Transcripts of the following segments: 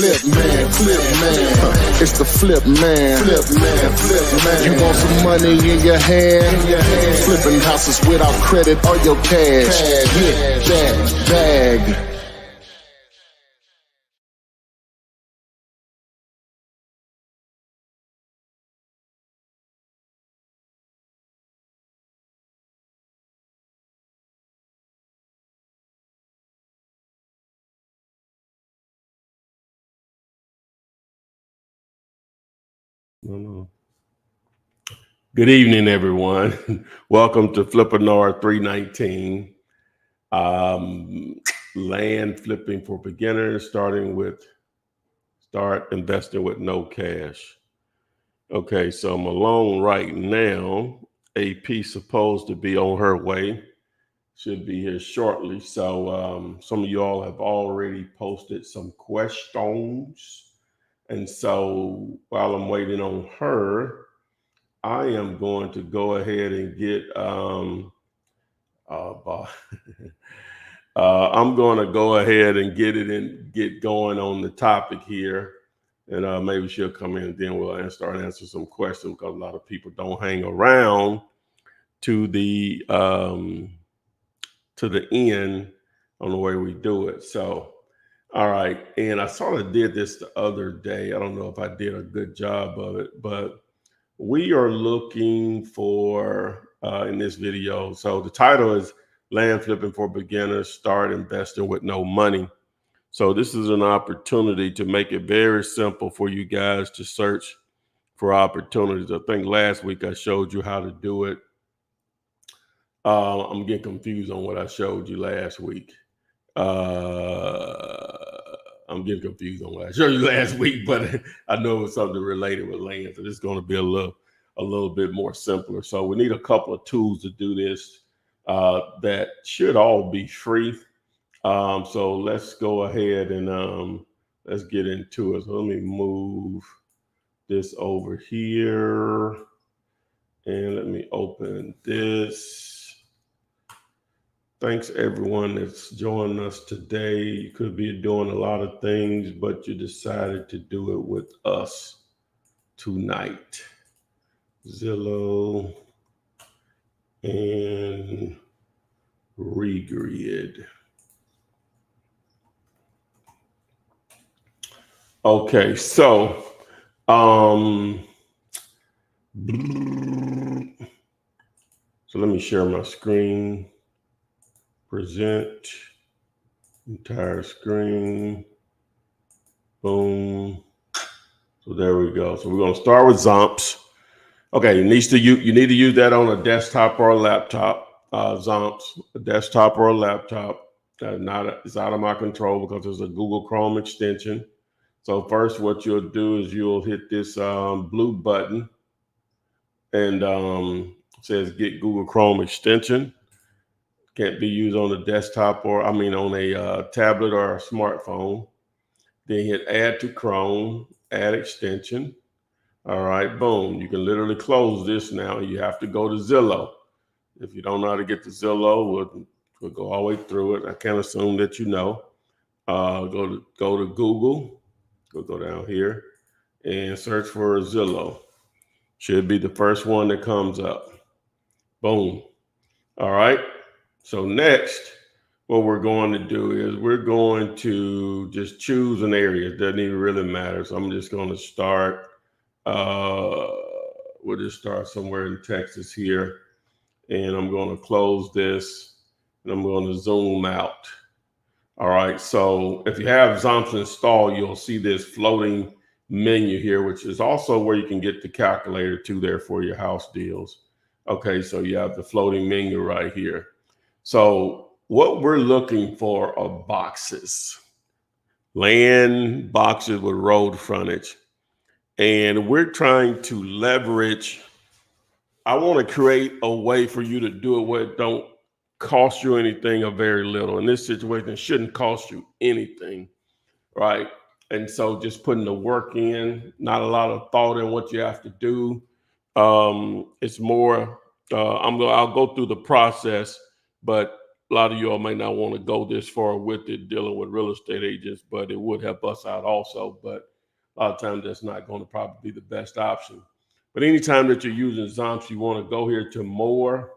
It's the flip man. You want some money in your hand? Flipping houses without credit or your cash. Get that bag. No. Good evening, everyone. Welcome to Flippinar 319. Land flipping for beginners, start investing with no cash. Okay, so I'm alone right now. AP supposed to be on her way. Should be here shortly. So some of you all have already posted some questions. And so while I'm waiting on her, I am going to go ahead and get I'm going to go ahead and get going on the topic here, and maybe she'll come in and then we'll start answering some questions, because a lot of people don't hang around to the end on the way we do it. So all right, and I sort of did this the other day. I don't know if I did a good job of it, but we are looking for, in this video, so the title is Land Flipping for Beginners, Start Investing with No Money. So this is an opportunity to make it very simple for you guys to search for opportunities. I think last week I showed you how to do it. I'm getting confused on what I showed you last week. I'm getting confused on what I showed you last week, but I know it was something related with land. So this is going to be a little bit more simpler. So we need a couple of tools to do this that should all be free. So let's go ahead and let's get into it. So let me move this over here and let me open this. Thanks everyone that's joining us today. You could be doing a lot of things, but you decided to do it with us tonight. Zillow and Regrid. Okay, so let me share my screen. Present entire screen. Boom. So there we go. So we're going to start with Zomps. Okay, you need to use that on a desktop or a laptop. Zomps, a desktop or a laptop. It's out of my control because there's a Google Chrome extension. So first, what you'll do is you'll hit this blue button, and it says Get Google Chrome extension. Can't be used on a desktop on a tablet or a smartphone. Then hit Add to Chrome, Add Extension. All right, boom. You can literally close this now. You have to go to Zillow. If you don't know how to get to Zillow, we'll go all the way through it. I can't assume that you know. Go to Google. Go down here and search for Zillow. Should be the first one that comes up. Boom. All right. So next, what we're going to do is we're going to just choose an area. It doesn't even really matter. So I'm just going to start. We'll just start somewhere in Texas here. And I'm going to close this. And I'm going to zoom out. All right. So if you have Zomps installed, you'll see this floating menu here, which is also where you can get the calculator too there for your house deals. Okay. So you have the floating menu right here. So what we're looking for are boxes, land boxes with road frontage. And we're trying to leverage. I want to create a way for you to do it where it don't cost you anything or very little. In this situation, it shouldn't cost you anything, right? And so just putting the work in, not a lot of thought in what you have to do. It's more, I'll go through the process, but a lot of you all may not want to go this far with it, dealing with real estate agents, but it would help us out also. But a lot of times that's not going to probably be the best option. But anytime that you're using Zomps, you want to go here to more.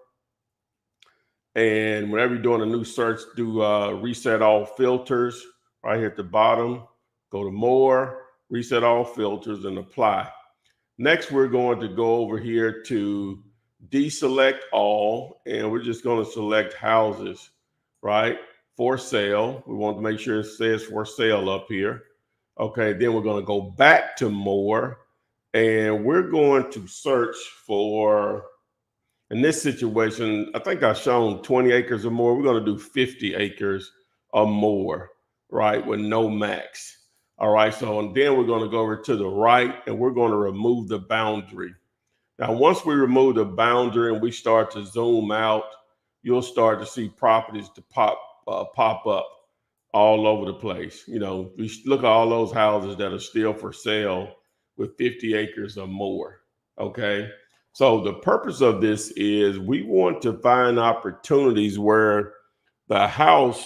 And whenever you're doing a new search, do reset all filters right here at the bottom. Go to more, reset all filters, and apply. Next, we're going to go over here to deselect all, and we're just going to select houses, right? For sale. We want to make sure it says for sale up here. Okay, then we're going to go back to more, and we're going to search for, in this situation, I think I've shown 20 acres or more. We're going to do 50 acres or more, right, with no max. All right, so and then we're going to go over to the right, and we're going to remove the boundary. Now, once we remove the boundary and we start to zoom out, you'll start to see properties to pop up all over the place. You know, we look at all those houses that are still for sale with 50 acres or more. Okay. So the purpose of this is we want to find opportunities where the house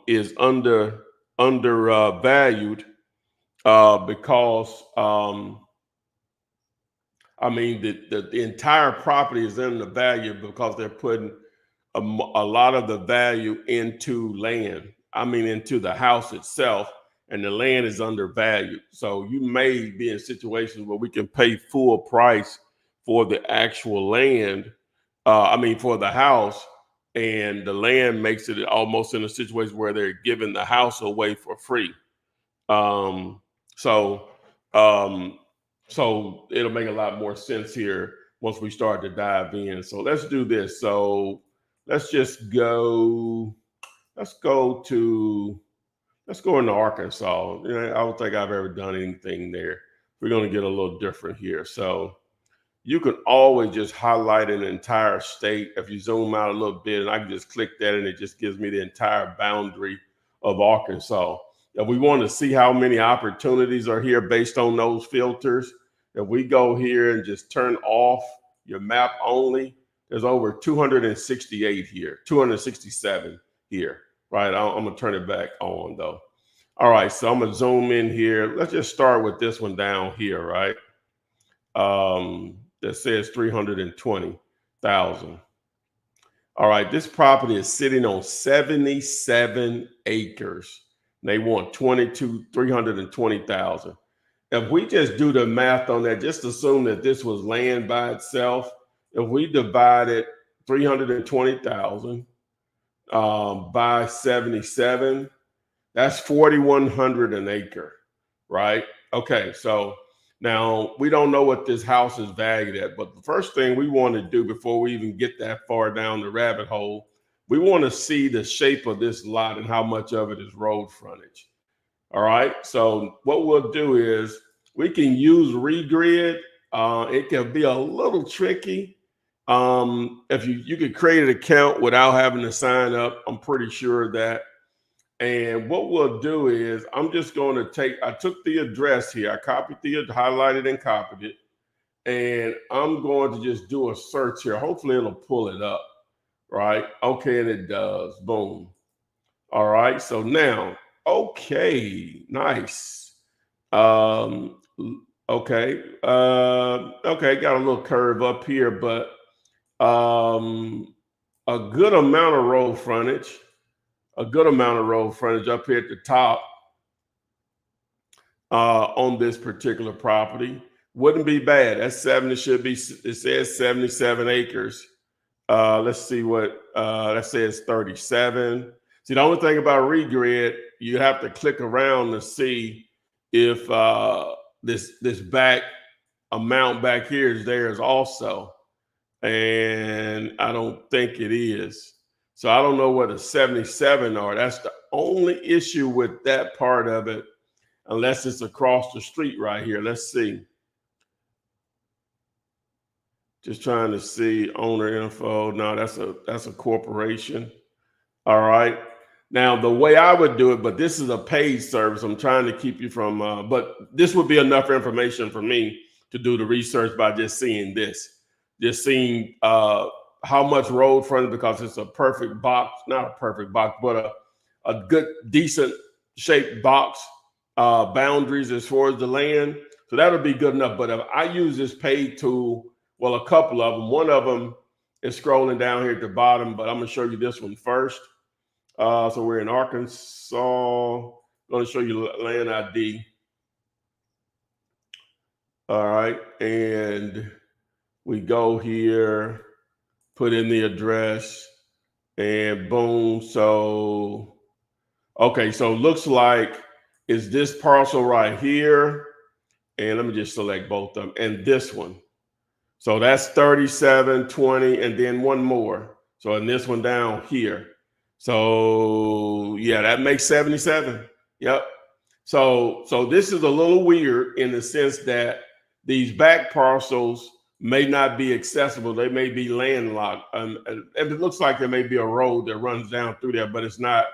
is undervalued because I mean the entire property is undervalued because they're putting a lot of the value into land. I mean into the house itself, and the land is undervalued. So you may be in situations where we can pay full price for the actual land. For the house, and the land makes it almost in a situation where they're giving the house away for free. So it'll make a lot more sense here once we start to dive in. So let's do this. So let's go into Arkansas. You know, I don't think I've ever done anything there. We're going to get a little different here. So you can always just highlight an entire state. If you zoom out a little bit, and I can just click that, and it just gives me the entire boundary of Arkansas. If we want to see how many opportunities are here based on those filters, if we go here and just turn off your map only, there's over 268 here, 267 here, right? I'm going to turn it back on though. All right, so I'm going to zoom in here. Let's just start with this one down here, right? That says 320,000. All right, this property is sitting on 77 acres. They want 320,000. If we just do the math on that, just assume that this was land by itself. If we divided 320,000 by 77, that's 4,100 an acre, right? Okay, so now we don't know what this house is valued at, but the first thing we want to do before we even get that far down the rabbit hole, we want to see the shape of this lot and how much of it is road frontage. All right, so what we'll do is we can use regrid. It can be a little tricky. If you could create an account without having to sign up, I'm pretty sure of that. And what we'll do is I'm just going to I took the address here, I highlighted and copied it, and I'm going to just do a search here. Hopefully it'll pull it up, right? Okay, and it does, boom. All right, so now, okay, nice. Okay, got a little curve up here, but a good amount of road frontage. Up here at the top on this particular property. Wouldn't be bad. That's it says 77 acres. Let's see what that says 37. See, the only thing about regrid, you have to click around to see if this back amount back here is theirs also. And I don't think it is. So I don't know what the 77 are. That's the only issue with that part of it, unless it's across the street right here. Let's see. Just trying to see owner info. No, that's a corporation. All right. Now, the way I would do it, but this is a paid service. I'm trying to keep you from, but this would be enough information for me to do the research by just seeing this. Just seeing how much road frontage, because it's a perfect box, not a perfect box, but a good, decent shaped box boundaries as far as the land. So that'll be good enough. But if I use this pay tool, well, a couple of them. One of them is scrolling down here at the bottom, but I'm going to show you this one first. So we're in Arkansas. I'm going to show you land ID. All right. And we go here, put in the address, and boom. So, okay. So it looks like it's this parcel right here. And let me just select both of them. And this one. So that's 37, 20, and then one more. So in this one down here. So yeah, that makes 77. Yep. So this is a little weird in the sense that these back parcels may not be accessible. They may be landlocked. And it looks like there may be a road that runs down through there, but it's not.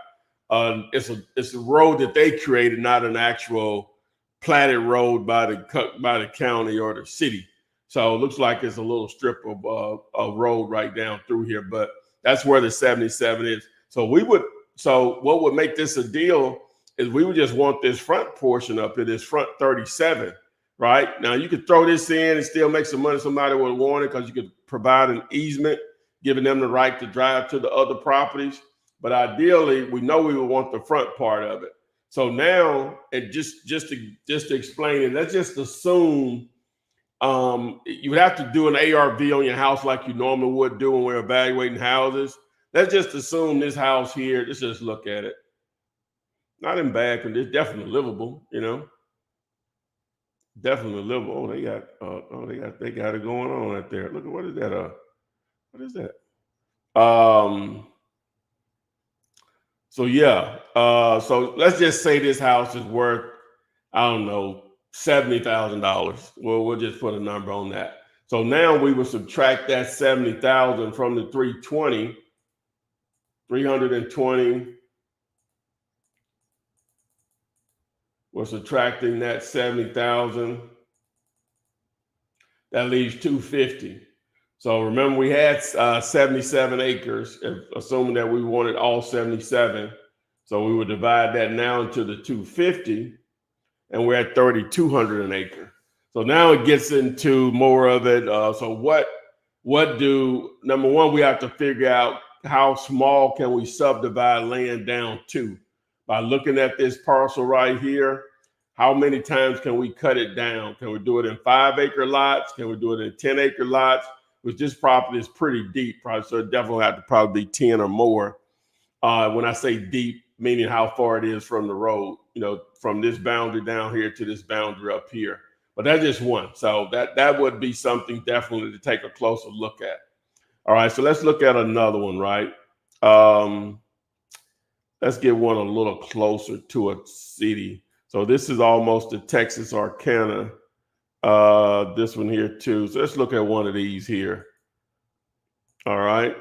It's a road that they created, not an actual platted road by the county or the city. So it looks like it's a little strip of road right down through here, but that's where the 77 is. So what would make this a deal is we would just want this front portion up here, this front 37, right? Now you could throw this in and still make some money. Somebody would want it because you could provide an easement, giving them the right to drive to the other properties. But ideally, we know we would want the front part of it. So now, and just to explain it, let's just assume you would have to do an ARV on your house like you normally would do when we're evaluating houses. Let's just assume this house here. Let's just look at it. Not in bad condition. It's definitely livable. You know, definitely livable. Oh, they got it going on right there. Look at what is that? What is that? So yeah, so let's just say this house is worth, I don't know, $70,000. Well, we'll just put a number on that. So now we will subtract that 70,000 from the 320. We're subtracting that 70,000. That leaves 250. So remember, we had 77 acres, assuming that we wanted all 77. So we would divide that now into the 250, and we're at 3,200 an acre. So now it gets into more of it. So number one, we have to figure out how small can we subdivide land down to. By looking at this parcel right here, how many times can we cut it down? Can we do it in 5-acre lots? Can we do it in 10-acre lots? Which this property is pretty deep, probably, so it definitely have to probably be 10 or more. When I say deep, meaning how far it is from the road, you know, from this boundary down here to this boundary up here. But that's just one. So that would be something definitely to take a closer look at. All right, so let's look at another one, right? Let's get one a little closer to a city. So this is almost the Texas Arcana. This one here too. So let's look at one of these here. All right.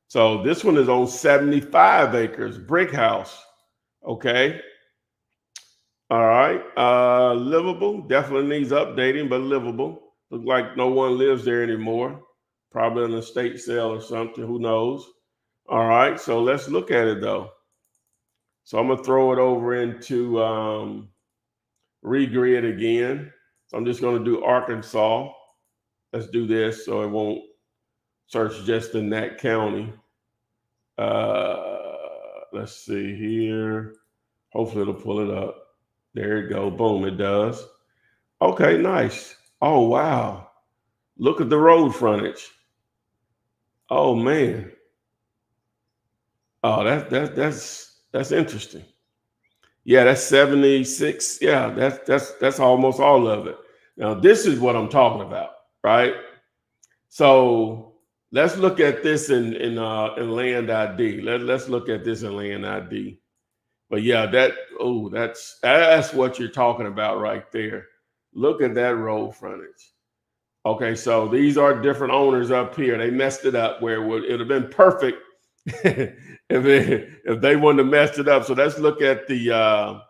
So this one is on 75 acres, brick house. Okay. All right. Livable. Definitely needs updating, but livable. Looks like no one lives there anymore. Probably an estate sale or something. Who knows? All right. So let's look at it though. So I'm going to throw it over into regrid again. So I'm just going to do Arkansas. Let's do this so it won't search just in that county. Let's see here. Hopefully it'll pull it up. There you go. Boom, it does. Okay, nice. Oh, wow. Look at the road frontage. Oh, man. Oh, that's interesting. Yeah, that's 76. Yeah, that's almost all of it. Now, this is what I'm talking about, right? So let's look at this in land ID. Let's look at this in land ID. But yeah, that's what you're talking about right there. Look at that road frontage. Okay, so these are different owners up here. They messed it up where it would have been perfect if they wouldn't have messed it up. So let's look at the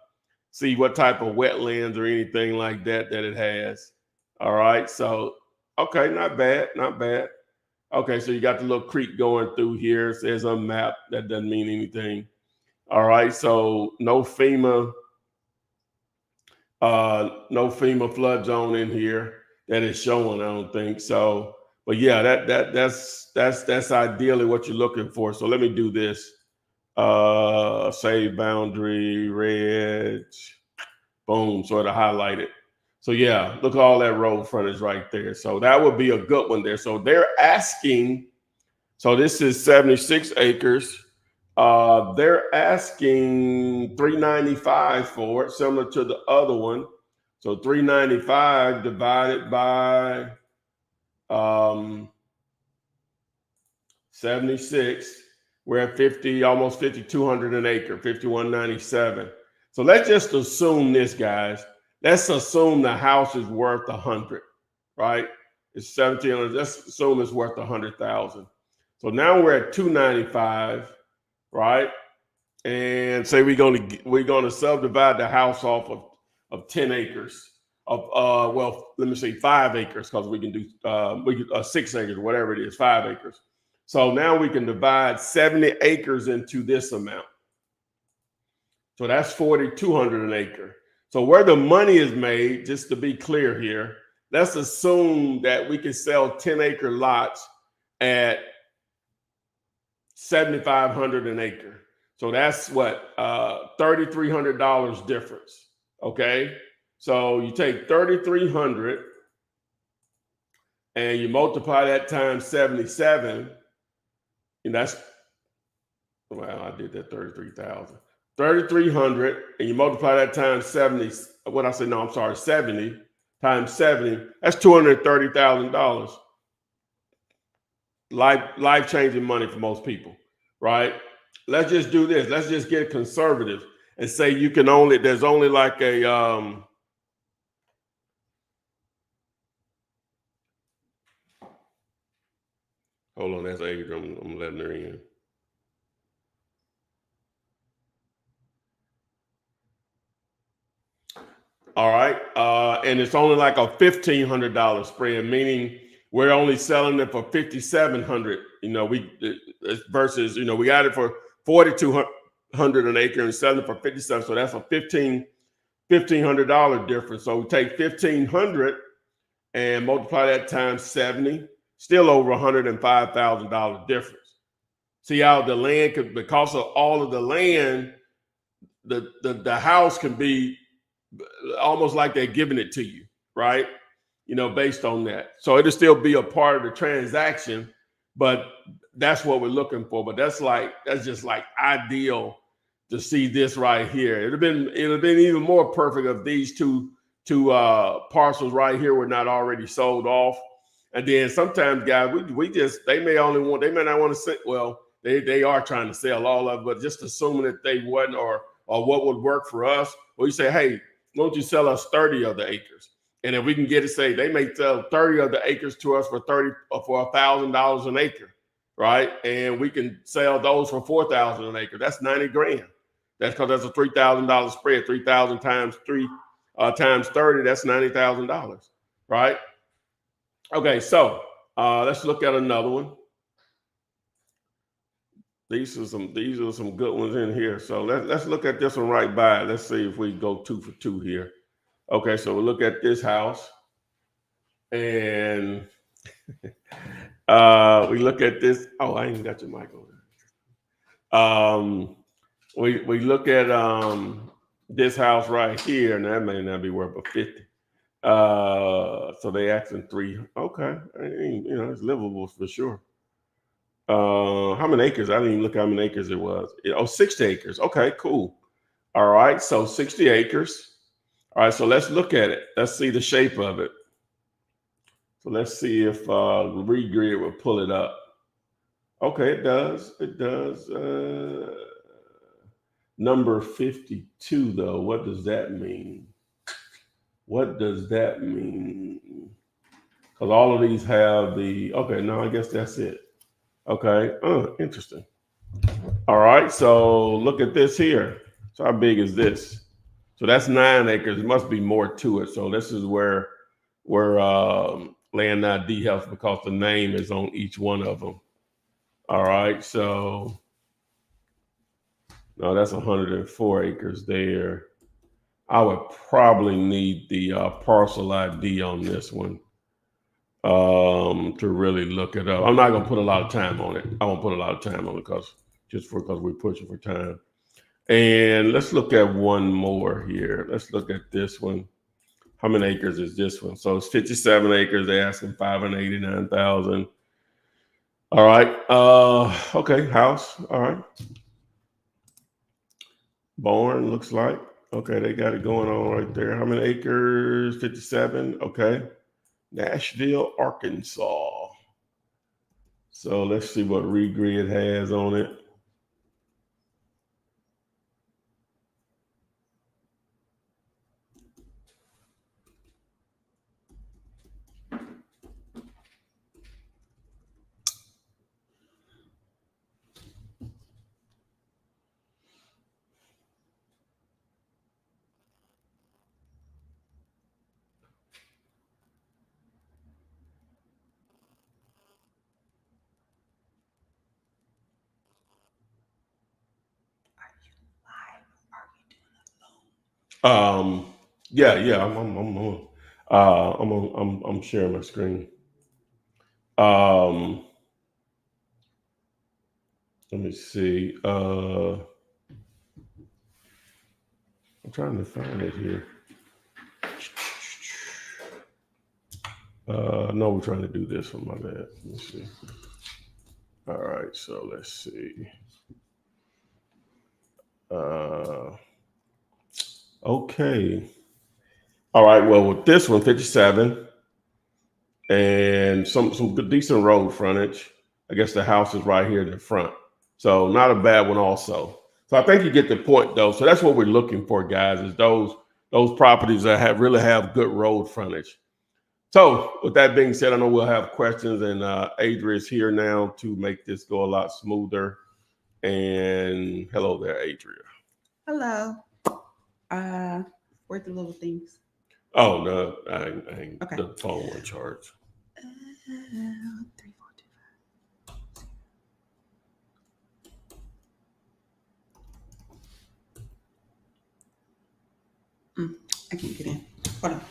see what type of wetlands or anything like that it has. All right, so okay, not bad, not bad. Okay, so you got the little creek going through here. It says unmapped. That doesn't mean anything. All right, so no FEMA flood zone in here that is showing. I don't think so. But yeah, that's ideally what you're looking for. So let me do this. Save boundary, red, boom, sort of highlight it. So yeah, look at all that road frontage right there. So that would be a good one there. So they're asking, so this is 76 acres. They're asking $395 for it, similar to the other one. So $395 divided by 76. We're at 50, almost 5,200 an acre, 5,197. So let's just assume this, guys. Let's assume the house is worth 100, right? It's 1,700. Let's assume it's worth 100,000. So now we're at 295, right? And say we're gonna subdivide the house off of 10 acres of well, let me say 5 acres, because we can do 6 acres, whatever it is, 5 acres. So now we can divide 70 acres into this amount. So that's 4,200 an acre. So where the money is made, just to be clear here, let's assume that we can sell 10-acre lots at $7,500 an acre. So that's what, $3,300 difference. Okay. So you take 3,300 and you multiply that times 77. And that's, well, I did that 33,000. 3,300 and you multiply that times 70. What I said, no, I'm sorry, 70 times 70. That's $230,000. Life-changing money for most people, right? Let's just do this. Let's just get conservative and say you can only, there's only like a, hold on, that's Adrian. I'm letting her in. All right. And it's only like a $1,500 spread, meaning we're only selling it for $5,700. You know, versus, you know, we got it for $4,200 an acre and selling it for $57. So that's a $1,500 difference. So we take $1,500 and multiply that times 70, still over $105,000 difference. See how the land could, because of all of the land, the house can be almost like they're giving it to you, right? You know, based on that. So it'll still be a part of the transaction, but that's what we're looking for. But that's just like ideal to see this right here. It'd have been even more perfect if these two parcels right here were not already sold off. And then sometimes, guys, they may not want to sell. Well, they are trying to sell all of it, but just assuming that they wouldn't, or what would work for us. Well, you say, hey, why don't you sell us 30 of the acres? And if we can get it, say they may sell 30 of the acres to us for $1,000 an acre, right? And we can sell those for $4,000 an acre. That's 90 grand. That's because that's a $3,000 spread. 3,000 times 3 times 30. That's $90,000, right? Okay, so let's look at another one. These are some good ones in here. So let's look at this one right by. Let's see if we go 2 for 2 here. Okay, so we'll look at this house, and we look at this. Oh, I ain't got your mic on. We look at this house right here, and that may not be worth a 50. So they asking 3. Okay, you know, it's livable for sure. How many acres? I didn't even look how many acres it was. 60 acres. Okay, cool. All right, so 60 acres. All right, so let's look at it. Let's see the shape of it. So let's see if regrid will pull it up. Okay, it does. It does. Number 52, though. What does that mean? What does that mean? Because all of these have the, okay, no, I guess that's it. Okay, interesting. All right, so look at this here. So how big is this? So that's 9 acres. There must be more to it. So this is where Land ID helps because the name is on each one of them. All right, so no, that's 104 acres there. I would probably need the parcel ID on this one to really look it up. I'm not gonna put a lot of time on it. I won't put a lot of time on it because we're pushing for time. And let's look at one more here. Let's look at this one. How many acres is this one? So it's 57 acres. They're asking 589,000. All right. Okay. House. All right. Barn looks like. Okay. They got it going on right there. How many acres? 57. Okay. Nashville, Arkansas. So let's see what regrid has on it. Yeah, I'm sharing my screen. Let me see. I'm trying to find it here. No, we're trying to do this one, my bad. Let me see. All right, so let's see. Okay. All right, well, with this one, 57, and some good, decent road frontage. I guess the house is right here in the front. So not a bad one also. So I think you get the point though. So that's what we're looking for, guys, is those properties that really have good road frontage. So with that being said, I know we'll have questions, and Adria is here now to make this go a lot smoother. And hello there, Adria. Hello. Where's the little things? Oh no, I Okay. The phone won't charge. 3425. I can't get in. Hold on.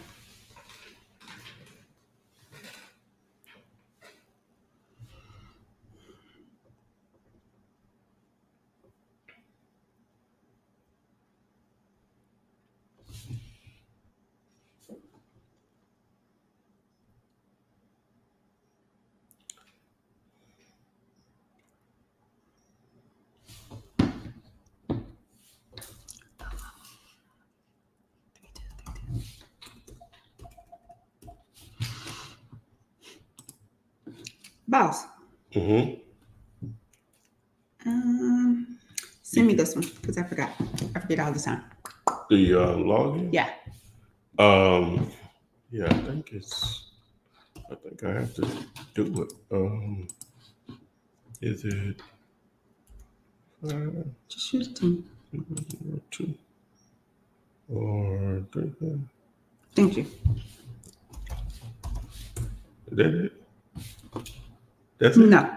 Boss. Mm-hmm. Send me this one because I forget all the time. The login? Yeah. Yeah, I think I have to do it. Is it Just shoot it to me. 2 or 3? Thank you. Is that it? That's it? No.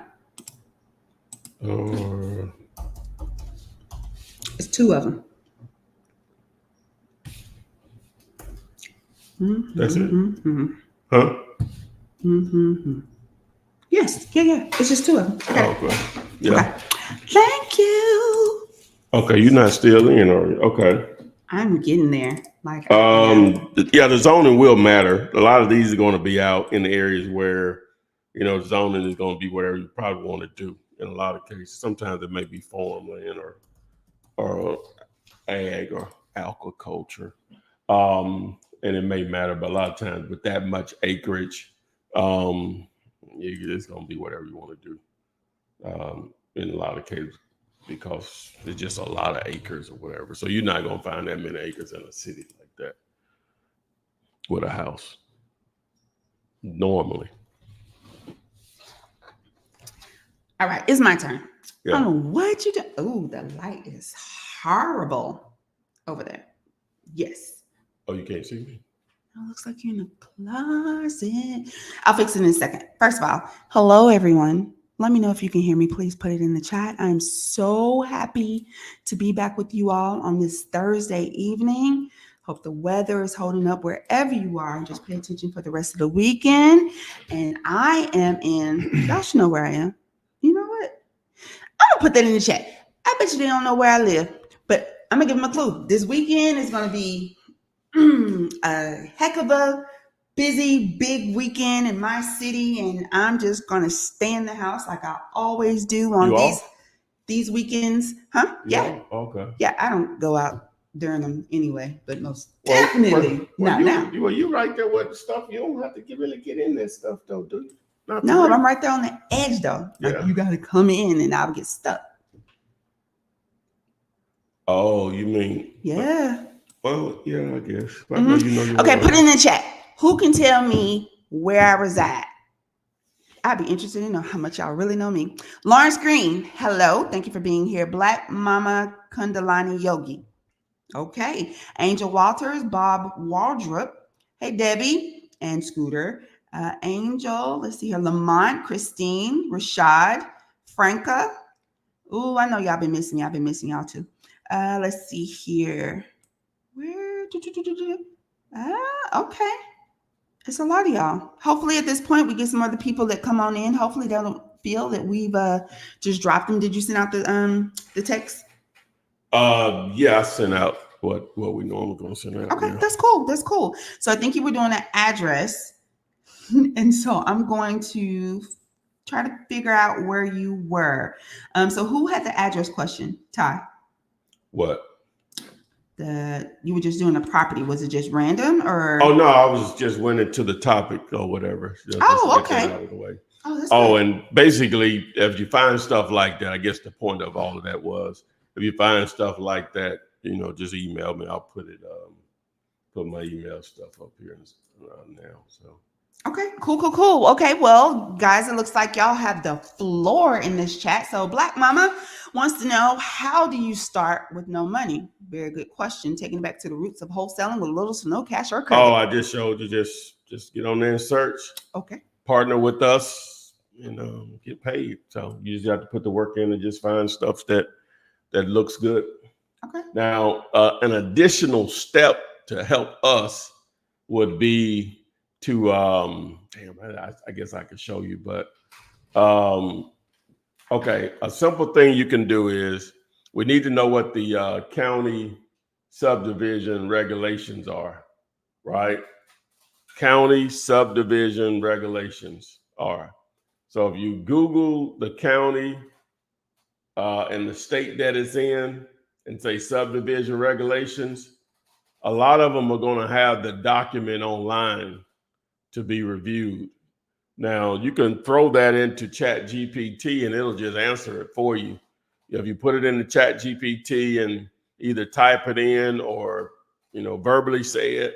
Or It's 2 of them. that's it? Mm-hmm. Huh? Mm-hmm. Yes. Yeah. It's just 2 of them. Okay. Oh, okay. Yeah. Okay. Thank you. Okay, you're not still in, are you? Okay. I'm getting there. Like. Yeah, the zoning will matter. A lot of these are going to be out in the areas where, zoning is going to be whatever you probably want to do. In a lot of cases, sometimes it may be farmland or ag or aquaculture. And it may matter, but a lot of times with that much acreage, it's going to be whatever you want to do. In a lot of cases, because it's just a lot of acres or whatever. So you're not going to find that many acres in a city like that with a house normally. All right, it's my turn. Yeah. I don't know what you do. Oh, the light is horrible over there. Yes. Oh, you can't see me? Oh, looks like you're in the closet. I'll fix it in a second. First of all, hello, everyone. Let me know if you can hear me. Please put it in the chat. I'm so happy to be back with you all on this Thursday evening. Hope the weather is holding up wherever you are. Just pay attention for the rest of the weekend. And I am in, y'all should know where I am. You know what? I'm going to put that in the chat. I bet you they don't know where I live. But I'm going to give them a clue. This weekend is going to be a heck of a busy, big weekend in my city, and I'm just gonna stay in the house like I always do on these weekends. Huh? Yeah. Okay. Yeah, I don't go out during them anyway, but most definitely not now. You right there with stuff. You don't have to really get in that stuff though, do you? No, I'm right there on the edge though. Like you gotta come in and I'll get stuck. Oh, you mean? Yeah. Well, yeah, I guess. I know you know okay, put it in the chat. Who can tell me where I reside? I'd be interested to know how much y'all really know me. Lawrence Green, hello. Thank you for being here. Black Mama Kundalani Yogi. Okay. Angel Walters, Bob Waldrop. Hey, Debbie and Scooter. Angel, let's see here. Lamont, Christine, Rashad, Franca. Ooh, I know y'all been missing me. I've been missing y'all too. Let's see here. Where? Okay. It's a lot of y'all. Hopefully at this point we get some other people that come on in. Hopefully they don't feel that we've just dropped them. Did you send out the text? Yeah, I sent out what we normally gonna send out. Okay, that's cool. That's cool. So I think you were doing an address. And so I'm going to try to figure out where you were. So who had the address question? Ty. What? You were just doing a property. Was it just random or? Oh no, I was just went into the topic or whatever. Just okay. Out of the way. Oh, and basically, if you find stuff like that, I guess the point of all of that was, if you find stuff like that, just email me. I'll put my email stuff up here now. So. Okay, cool. Okay, well, guys, it looks like y'all have the floor in this chat. So Black Mama wants to know, how do you start with no money? Very good question. Taking it back to the roots of wholesaling with little to no cash or credit. Oh, I just showed you. Just get on there and search. Okay. Partner with us and get paid. So you just have to put the work in and just find stuff that looks good. Okay. Now, an additional step to help us would be to I guess I could show you, but okay, a simple thing you can do is, we need to know what the county subdivision regulations are, right? County subdivision regulations are. So if you Google the county and the state that it's in and say subdivision regulations, a lot of them are going to have the document online to be reviewed. Now, you can throw that into Chat GPT and it'll just answer it for you. If you put it in the Chat GPT and either type it in or verbally say it,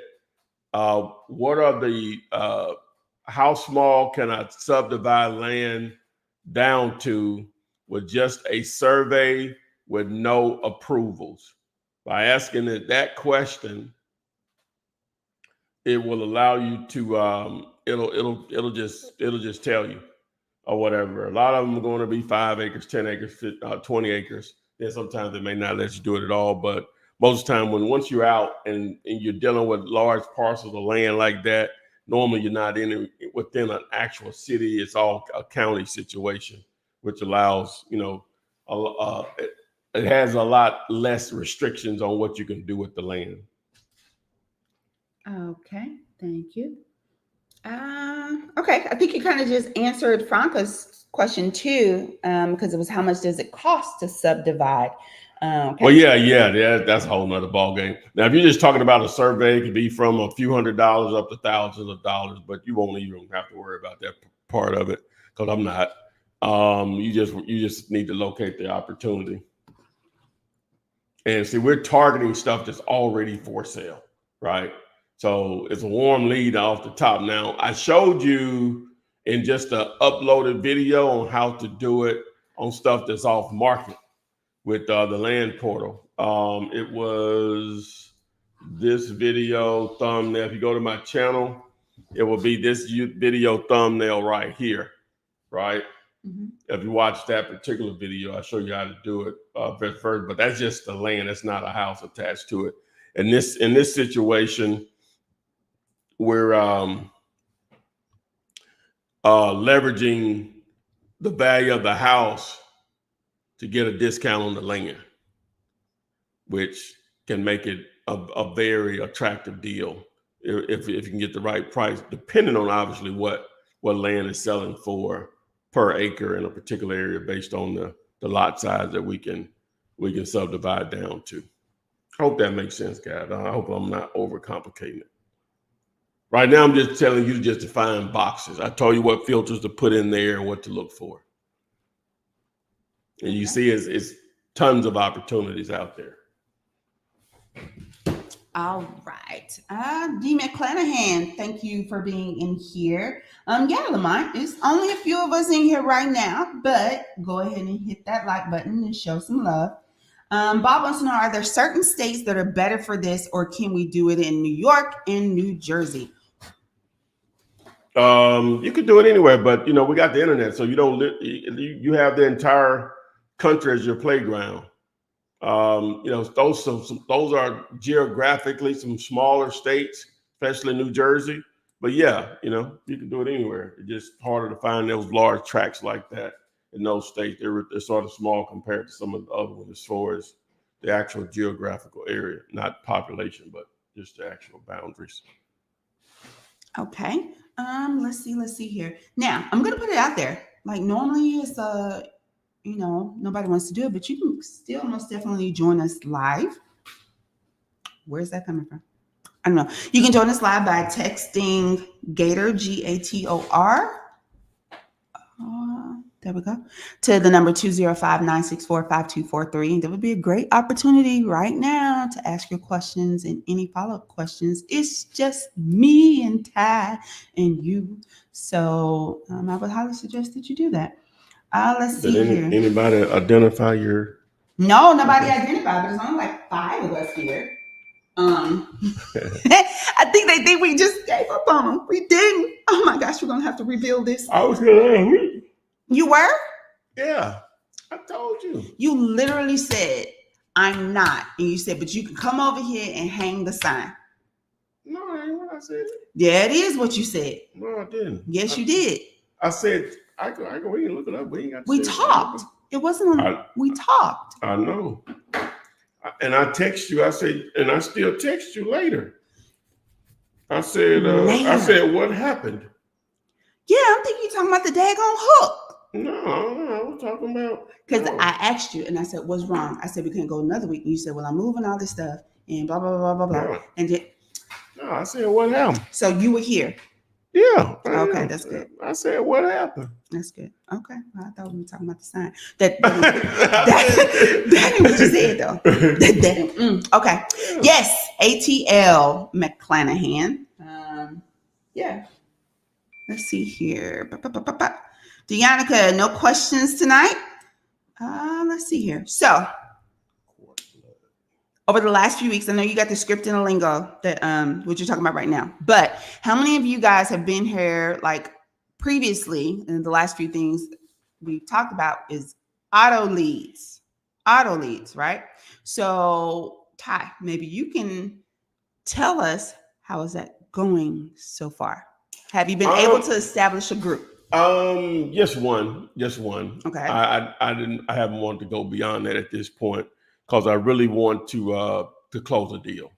what are the how small can I subdivide land down to with just a survey with no approvals? By asking it that question, it will allow you to it'll just tell you or whatever. A lot of them are going to be 5 acres, 10 acres, 20 acres. Then sometimes they may not let you do it at all, but most of the time once you're out and you're dealing with large parcels of land like that, normally you're not within an actual city. It's all a county situation, which allows it has a lot less restrictions on what you can do with the land. Okay, thank you. Okay, I think you kind of just answered Franca's question too, because it was how much does it cost to subdivide? Okay. Well, yeah, that's a whole nother ballgame. Now, if you're just talking about a survey, it could be from a few $100s up to thousands of dollars, but you won't even have to worry about that part of it because I'm not. You just need to locate the opportunity. And see, we're targeting stuff that's already for sale, right? So it's a warm lead off the top. Now, I showed you in just an uploaded video on how to do it on stuff that's off market with the land portal. It was this video thumbnail. If you go to my channel, it will be this video thumbnail right here, right? Mm-hmm. If you watch that particular video, I'll show you how to do it first, but that's just the land. That's not a house attached to it. And in this situation, we're leveraging the value of the house to get a discount on the land, which can make it a very attractive deal if you can get the right price, depending on obviously what land is selling for per acre in a particular area based on the lot size that we can subdivide down to. I hope that makes sense, guys. I hope I'm not overcomplicating it. Right now, I'm just telling you just to find boxes. I told you what filters to put in there and what to look for. And you see it's tons of opportunities out there. All right. D. McClanahan, thank you for being in here. Yeah, Lamont, it's only a few of us in here right now, but go ahead and hit that like button and show some love. Bob wants to know, are there certain states that are better for this, or can we do it in New York and New Jersey? You could do it anywhere, but we got the internet, so you have the entire country as your playground. Those are geographically some smaller states, especially New Jersey. But yeah, you can do it anywhere. It's just harder to find those large tracts like that in those states. They're sort of small compared to some of the other ones as far as the actual geographical area, not population, but just the actual boundaries. Okay. Let's see here. Now I'm gonna put it out there. Like normally it's nobody wants to do it, but you can still most definitely join us live. Where's that coming from? I don't know. You can join us live by texting Gator, Gator. There we go. To the number 205-964-5243. That would be a great opportunity right now to ask your questions and any follow-up questions. It's just me and Ty and you. So I would highly suggest that you do that. Let's see here. Anybody identify your? No, nobody identified, but there's only like 5 of us here. I think they think we just gave up on them. We didn't. Oh my gosh, we're gonna have to reveal this. I was gonna. You were? Yeah, I told you. You literally said, "I'm not," and you said, "But you can come over here and hang the sign." No, that ain't what I said. Yeah, it is what you said. No, I didn't. Yes, you did. I said I can. We can look it up. We talked. It wasn't. We talked. I know. And I text you. I said, and I still text you later. I said, what happened? Yeah, I'm thinking you're talking about the daggone hook. No, I was talking about. Because I asked you and I said, what's wrong? I said, we can't go another week. And you said, well, I'm moving all this stuff and blah, blah, blah, blah, blah. No. And no, I said, what happened? So you were here. Yeah. Okay, that's good. I said, what happened? That's good. Okay. Well, I thought we were talking about the sign. That ain't what you said, though. Okay. Yeah. Yes. ATL McClanahan. Yeah. Let's see here. Deannica, no questions tonight? Let's see here. So, over the last few weeks, I know you got the script and the lingo that what you're talking about right now. But how many of you guys have been here like previously? And the last few things we talked about is auto leads, right? So Ty, maybe you can tell us how is that going so far? Have you been able to establish a group? Just one. Okay. I haven't wanted to go beyond that at this point because I really want to close a deal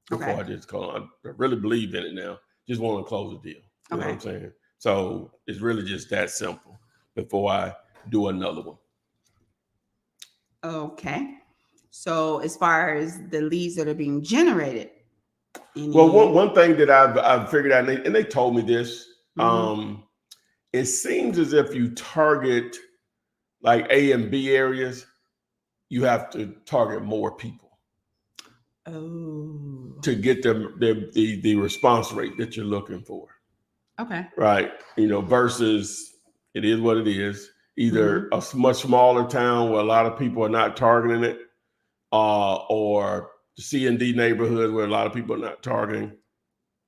before I just call. I really believe in it now. Just want to close a deal. You know what I'm saying? So it's really just that simple before I do another one. Okay. So as far as the leads that are being generated. Well, one thing that I've figured out, and they told me this, it seems as if you target like A and B areas, you have to target more people to get the response rate that you're looking for. Okay. Right. Versus it is what it is. Either a much smaller town where a lot of people are not targeting it, or the C and D neighborhoods where a lot of people are not targeting.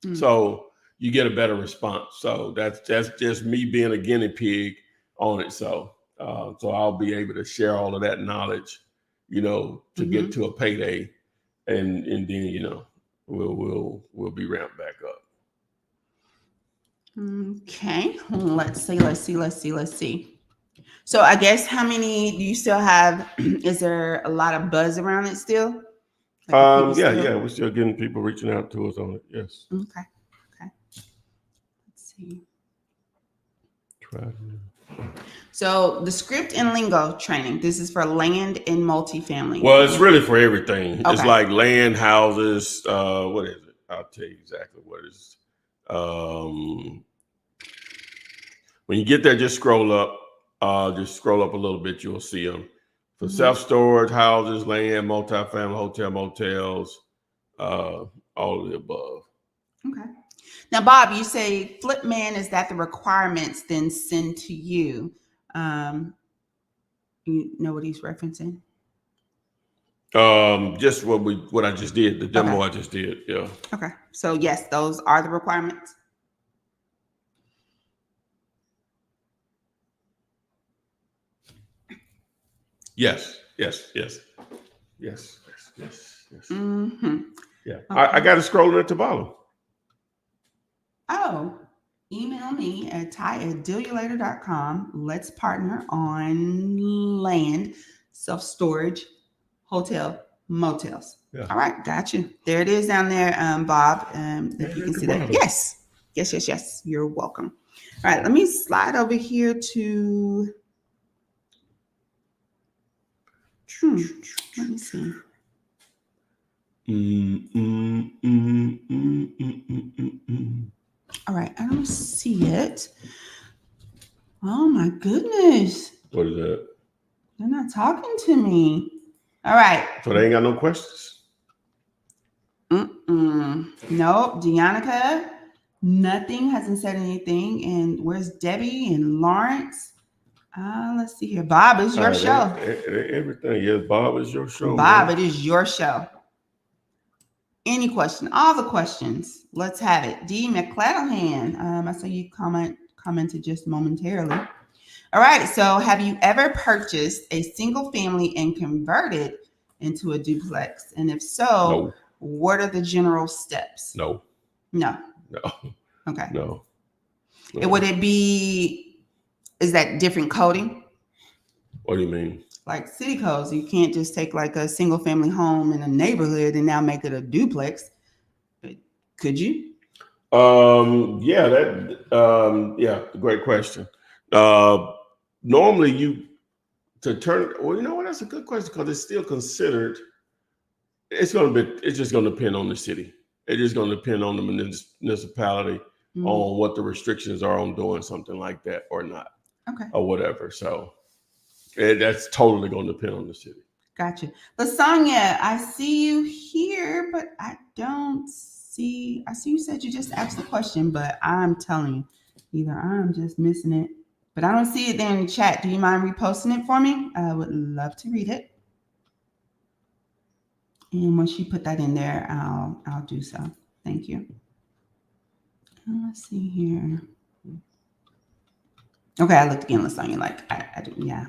Mm. So you get a better response. So that's just me being a guinea pig on it. So I'll be able to share all of that knowledge, to get to a payday, and then we'll be ramped back up. Okay, let's see. So I guess how many do you still have? Is there a lot of buzz around it still? Yeah, we're still getting people reaching out to us on it. Yes. Okay. Let's see. So the script and lingo training, this is for land and multifamily. Well, it's really for everything. Okay. It's like land, houses. What is it? I'll tell you exactly what it is. When you get there, just scroll up. Just scroll up a little bit. You'll see them. For self-storage, houses, land, multifamily, hotel, motels, all of the above. Okay. Now, Bob, you say Flipman, is that the requirements then send to you? You know what he's referencing? Just what I just did, the demo Okay. I just did. Yeah. Okay. So yes, those are the requirements. Yes. Mm-hmm. Yeah. Okay. I got to scroll at the bottom. Oh, email me at ty@dealulator.com. Let's partner on land, self-storage, hotel, motels. Yeah. All right, got you. There it is down there, Bob. If you can see that. Yes. You're welcome. All right, let me slide over here to. Let me see. All right, I don't see it. Oh my goodness. What is that? They're not talking to me. All right. So they ain't got no questions? Nope. Deannica, nothing, hasn't said anything. And where's Debbie and Lawrence? Let's see here. Bob, it's your show. Everything. Yes, Bob, is your show. Bob, man. it is your show. Any question? All the questions. Let's have it. D. McClellan. I saw you commented just momentarily. All right. So have you ever purchased a single family and converted into a duplex? And if so, No. What are the general steps? No. Okay. No. And would it be, is that different coding? What do you mean? Like city codes, you can't just take like a single family home in a neighborhood and now make it a duplex. Could you? Great question. Normally that's a good question because it's still considered. It's just going to depend on the city. It's just going to depend on the municipality on what the restrictions are on doing something like that or not. Okay. Or whatever. So that's totally going to depend on the city. Gotcha. Lasagna, I see you here, but I don't see. I see you said you just asked the question, but I'm telling you, either I'm just missing it, but I don't see it there in the chat. Do you mind reposting it for me? I would love to read it. And once you put that in there, I'll do so. Thank you. Let's see here. Okay, I looked again, Lasagna. Like I do, yeah.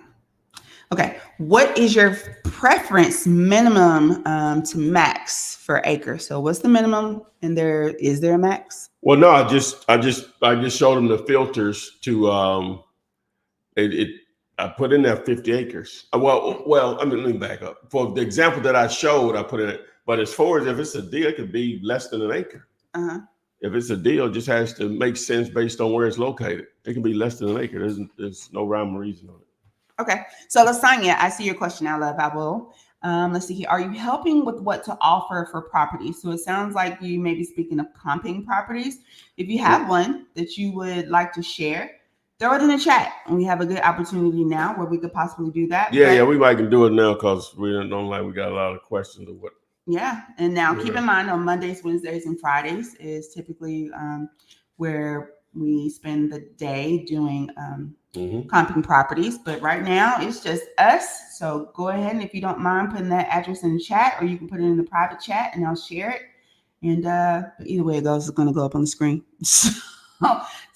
Okay, what is your preference minimum to max for acre? So what's the minimum? And is there a max? Well, no, I just showed them the filters to I put in there 50 acres. Well, let me back up. For the example that I showed, I put in it. But as far as if it's a deal, it could be less than an acre. If it's a deal, it just has to make sense based on where it's located. It can be less than an acre. There's no rhyme or reason on it. Okay. So Lasagna, I see your question. I will. Let's see here. Are you helping with what to offer for properties? So it sounds like you may be speaking of comping properties. If you have one that you would like to share, throw it in the chat. And we have a good opportunity now where we could possibly do that. Yeah, we might can do it now because we don't like we got a lot of questions of what. Yeah. And now keep in mind on Mondays, Wednesdays, and Fridays is typically where we spend the day doing comping properties, but right now it's just us. So go ahead, and if you don't mind putting that address in the chat, or you can put it in the private chat and I'll share it. And either way it goes, it's going to go up on the screen. So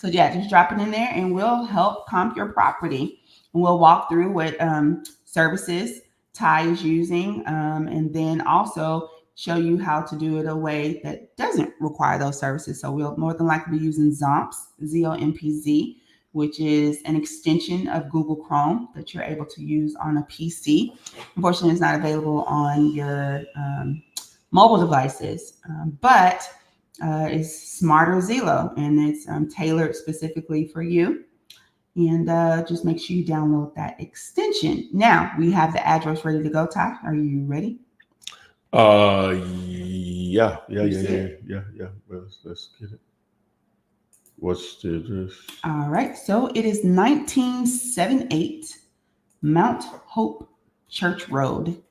yeah, just drop it in there and we'll help comp your property. And we'll walk through what services Ty is using, and then also show you how to do it a way that doesn't require those services. So we'll more than likely be using Zompz, ZOMPZ, which is an extension of Google Chrome that you're able to use on a PC. Unfortunately, it's not available on your mobile devices, but it's Smarter Zillow, and it's tailored specifically for you. And just make sure you download that extension. Now we have the address ready to go. Ty, are you ready? Yeah. Let's get it. What's the address? All right. So it is 1978 Mount Hope Church Road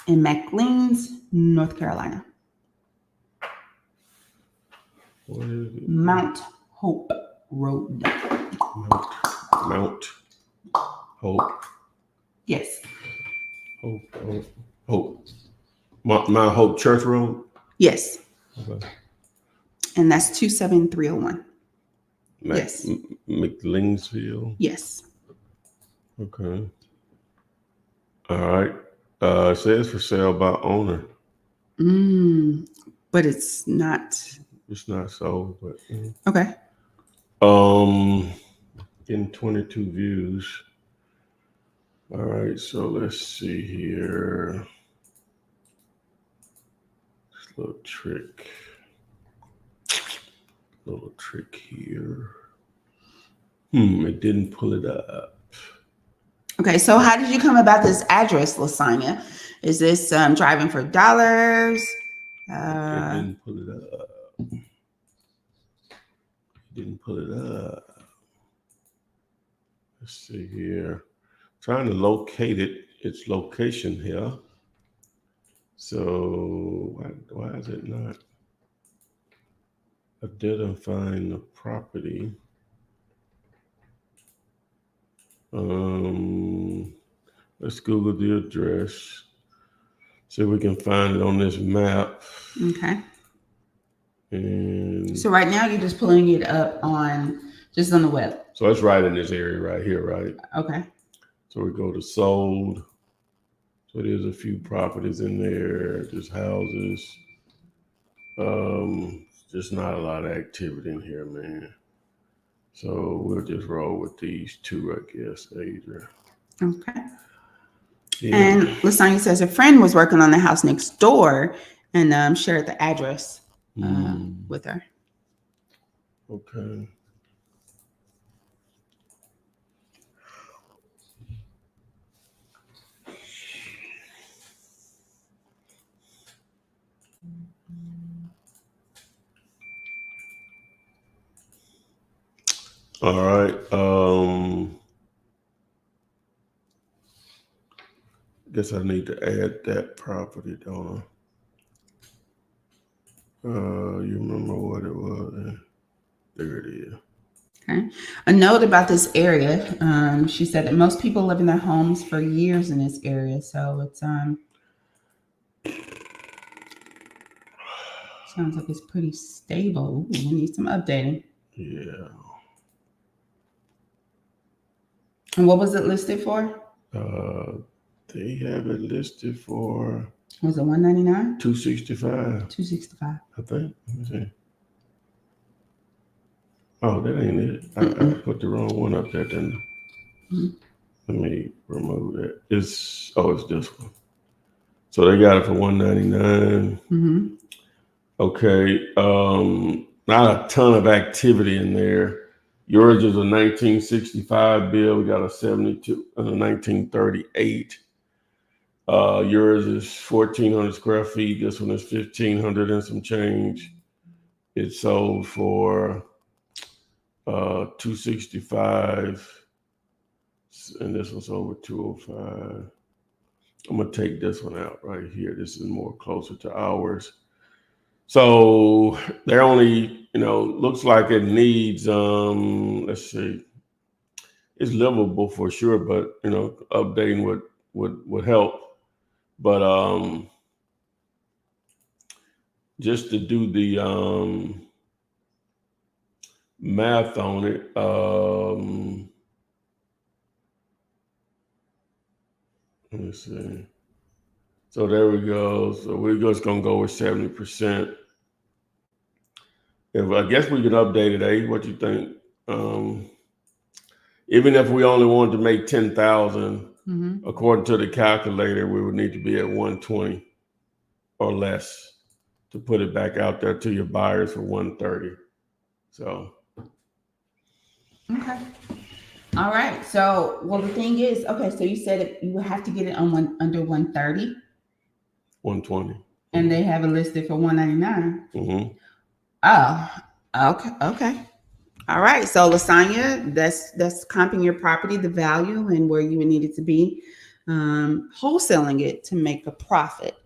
in McLeans, North Carolina. What is it? Mount Hope Road. Mount Hope. Yes. Hope. Mount Hope Church Road? Yes. Okay. And that's 27301. Yes. McLeansville? Yes. Okay. All right. It says for sale by owner. But it's not. It's not sold, but Okay. Getting 22 views. All right, so let's see here. This little trick here. It didn't pull it up. Okay, so how did you come about this address, Lasagna? Is this driving for dollars? It didn't pull it up. Let's see here. Trying to locate it. Its location here. So why is it not? I didn't find the property. Let's Google the address. See if we can find it on this map. Okay. And so right now you're just pulling it up on the web. So it's right in this area right here, right? Okay. So we go to sold. So there's a few properties in there, just houses. Just not a lot of activity in here, man. So we'll just roll with these two, I guess, Adrian. Okay. Yeah. And Lasagna says a friend was working on the house next door and shared the address with her. Okay. All right. Guess I need to add that property, don't I? You remember what it was? There it is. Okay. A note about this area. She said that most people live in their homes for years in this area, so it's sounds like it's pretty stable. Ooh, we need some updating. Yeah. And what was it listed for? They have it listed for. Was it $199? $265. $265. I think. Let me see. Oh, that ain't it. I put the wrong one up there, didn't I? Let me remove that. It's this one. So they got it for $199. Okay. Not a ton of activity in there. Yours is a 1965 bill. We got a 72 and a 1938. Yours is 1,400 square feet. This one is 1,500 and some change. It sold for $265, and this one's over $205. I'm gonna take this one out right here. This is more closer to ours. So they're only, looks like it needs, let's see, it's livable for sure, but you know, updating would help. But just to do the math on it, let me see. So there we go. So we're just gonna go with 70%. If I guess we can update it, eh? What you think? Even if we only wanted to make 10,000, according to the calculator, we would need to be at 120 or less to put it back out there to your buyers for 130. So. Okay. All right. So, well, the thing is, okay, so you said you would have to get it on under 130. 120. And they have it listed for 199. Mm-hmm. Oh, okay. Okay. All right. So Lasagna, that's comping your property, the value and where you would need it to be, wholesaling it to make a profit.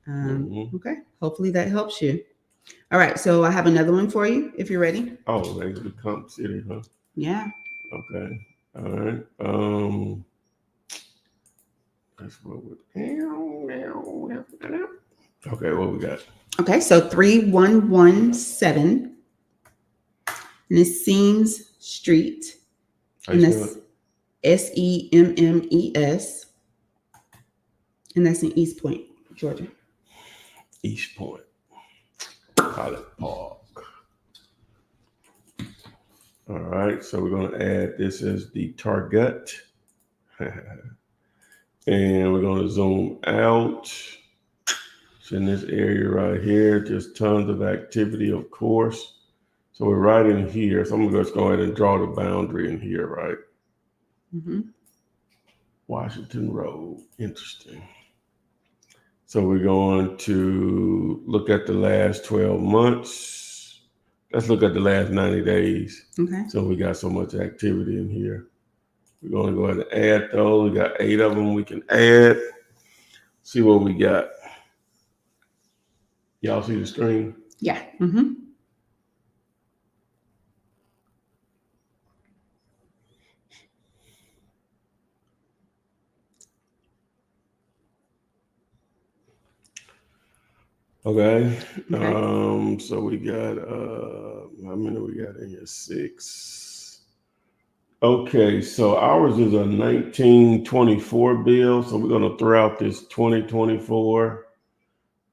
Okay. Hopefully that helps you. All right. So I have another one for you if you're ready. Oh, they the comp city, huh? Yeah. Okay. All right. That's what we. Okay, what we got? Okay, so 3117, and it's Seams Street, and that's SEMMES, and that's in East Point, Georgia. East Point, College Park. All right, so we're going to add this as the target. And we're going to zoom out. It's in this area right here, just tons of activity, of course. So we're right in here. So I'm going to just go ahead and draw the boundary in here, right? Washington Road, interesting. So we're going to look at the last 12 months. Let's look at the last 90 days. Okay. So we got so much activity in here. We're going to go ahead and add those. We got 8 of them we can add. See what we got. Y'all see the screen? Yeah. Okay. So we got how many we got in here? 6. Okay, so ours is a 1924 bill. So we're gonna throw out this 2024,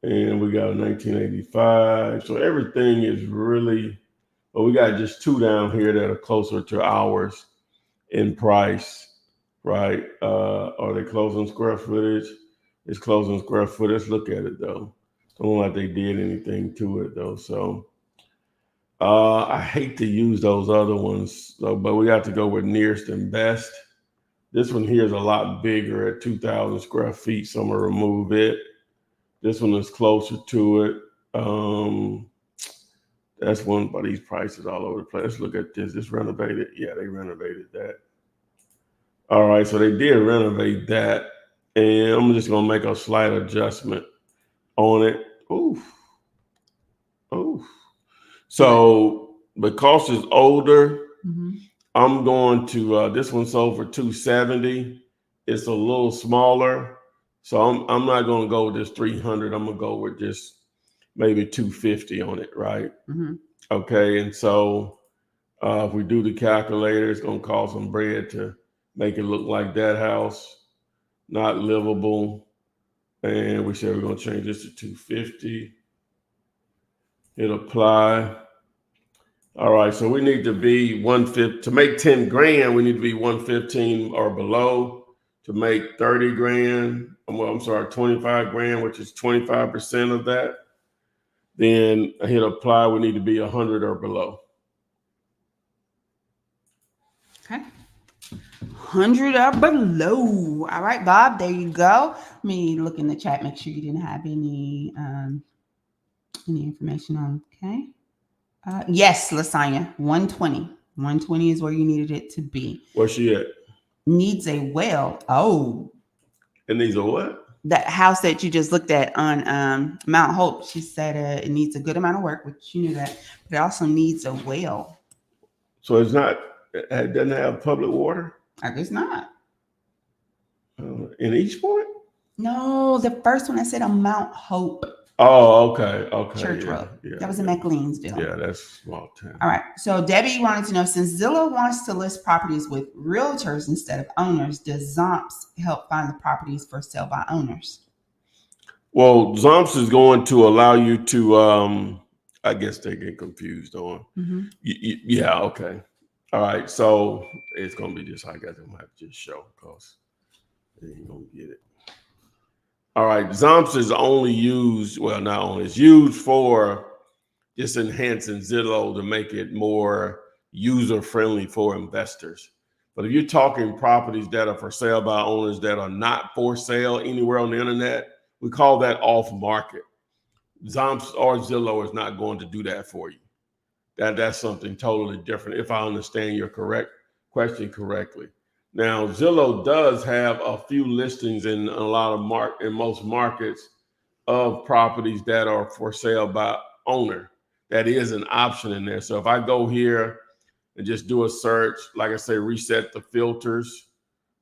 and we got a 1985. So everything is really, but we got just 2 down here that are closer to ours in price, right? Are they closing square footage? It's closing square footage. Let's look at it though. Don't look like they did anything to it though. So I hate to use those other ones, so, but we got to go with nearest and best. This one here is a lot bigger at 2,000 square feet, so I'm gonna remove it. This one is closer to it. That's one, but these prices all over the place. Let's look at this. This renovated. Yeah, they renovated that. All right, so they did renovate that, and I'm just gonna make a slight adjustment on it. Oof. So because it's older, I'm going to this one sold for 270. It's a little smaller, so I'm not going to go with this 300. I'm gonna go with just maybe 250 on it, right? Okay, and so if we do the calculator, it's going to cost some bread to make it look like that house, not livable. And we said we're going to change this to 250. Hit apply. All right, so we need to be 150 to make 10 grand. We need to be 115 or below. To make 30 grand, well, I'm sorry, 25 grand, which is 25% of that. Then I hit apply. We need to be 100 or below. Okay. 100 or below. All right, Bob, there you go. Let me look in the chat, make sure you didn't have any information on. Okay. Yes, Lasagna, 120. 120 is where you needed it to be. Where's she at? Needs a well. Oh. It needs a what? That house that you just looked at on Mount Hope. She said it needs a good amount of work, which you knew that, but it also needs a well. So it's not, it doesn't have public water? I guess not. In East Point? No, the first one I said on Mount Hope Oh, okay. Church Yeah, Road. yeah. That was in McLeansville. Yeah, that's small town. All right. So Debbie wanted to know, since Zillow wants to list properties with realtors instead of owners, does Zomps help find the properties for sale by owners? Well, Zomps is going to allow you to, I guess they get confused on. Mm-hmm. Yeah, okay. All right. So it's going to be just, I guess I'm going to have to just show because they ain't going to get it. All right. Zomps is only used, well, not only, it's used for just enhancing Zillow to make it more user-friendly for investors. But if you're talking properties that are for sale by owners that are not for sale anywhere on the internet, we call that off market. Zomps or Zillow is not going to do that for you. That's something totally different, if I understand your question correctly. Now, Zillow does have a few listings in a lot of in most markets of properties that are for sale by owner. That is an option in there. So if I go here and just do a search, like I say, reset the filters,